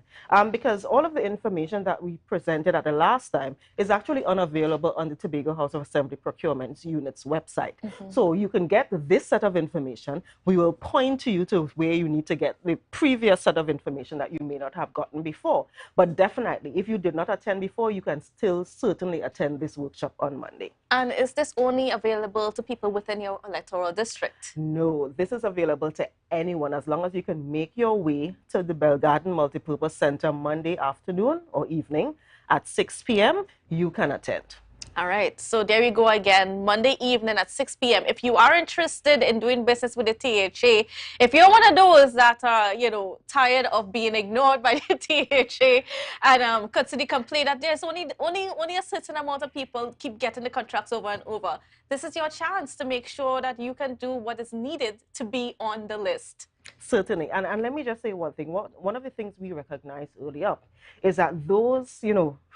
because all of the information that we presented at the last time is actually unavailable on the Tobago House of Assembly Procurement Unit's website. So you can get this set of information. We will point to you to where you need to get the previous set of information that you may not have gotten before. But definitely, if you did not attend before, you can still certainly attend this workshop on Monday. And is this only available to people within your electoral district? No, this is available to anyone as long as you can make your way to the Bell Garden Multipurpose Center Monday afternoon or evening at 6 p.m. You can attend. All right, so there we go again, Monday evening at 6 p.m. If you are interested in doing business with the THA, if you're one of those that are, tired of being ignored by the THA and constantly complain that there's only a certain amount of people keep getting the contracts over and over, this is your chance to make sure that you can do what is needed to be on the list. Certainly. And let me just say one thing. One of the things we recognized early up is that those,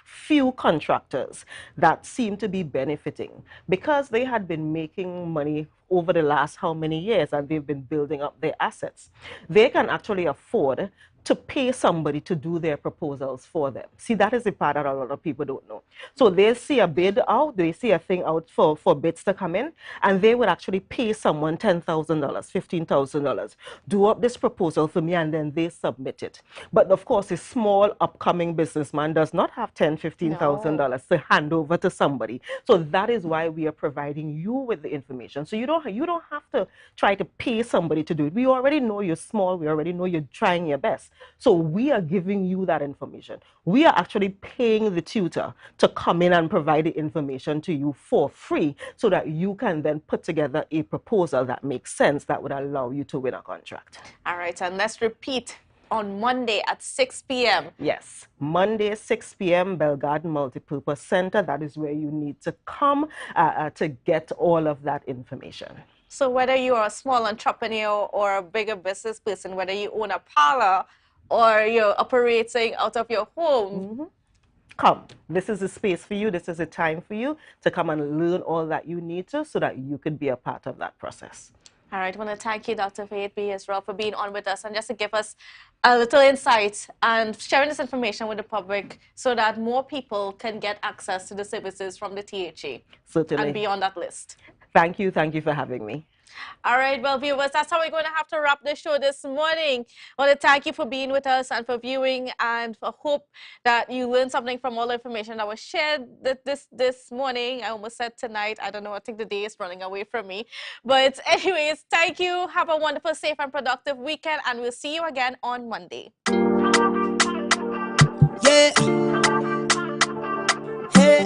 few contractors that seem to be benefiting because they had been making money over the last how many years and they've been building up their assets, they can actually afford to pay somebody to do their proposals for them. See, that is the part that a lot of people don't know. So they see a bid out, they see a thing out for bids to come in, and they would actually pay someone $10,000, $15,000, do up this proposal for me, and then they submit it. But of course, a small upcoming businessman does not have $10,000, $15,000 to hand over to somebody. So that is why we are providing you with the information. So you don't have to try to pay somebody to do it. We already know you're small. We already know you're trying your best. So we are giving you that information. We are actually paying the tutor to come in and provide the information to you for free so that you can then put together a proposal that makes sense that would allow you to win a contract. All right, and let's repeat. On Monday at 6 p.m. Yes, Monday 6 p.m. Bell Garden Multipurpose Center. That is where you need to come to get all of that information. So whether you are a small entrepreneur or a bigger business person, whether you own a parlor or you're operating out of your home, come. This is a space for you. This is a time for you to come and learn all that you need to so that you could be a part of that process. All right, I want to thank you, Dr. Faith B. Israel, for being on with us and just to give us a little insight and sharing this information with the public so that more people can get access to the services from the THA. Certainly. And be on that list. Thank you. Thank you for having me. All right, well, viewers, that's how we're going to have to wrap the show this morning. I want to thank you for being with us and for viewing, and I hope that you learned something from all the information that was shared this morning. I almost said tonight. I don't know. I think the day is running away from me. But anyways, thank you. Have a wonderful, safe, and productive weekend, and we'll see you again on Monday. Yeah. Hey.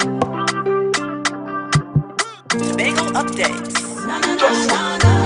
Tobago updates. Na, na, na, na, na.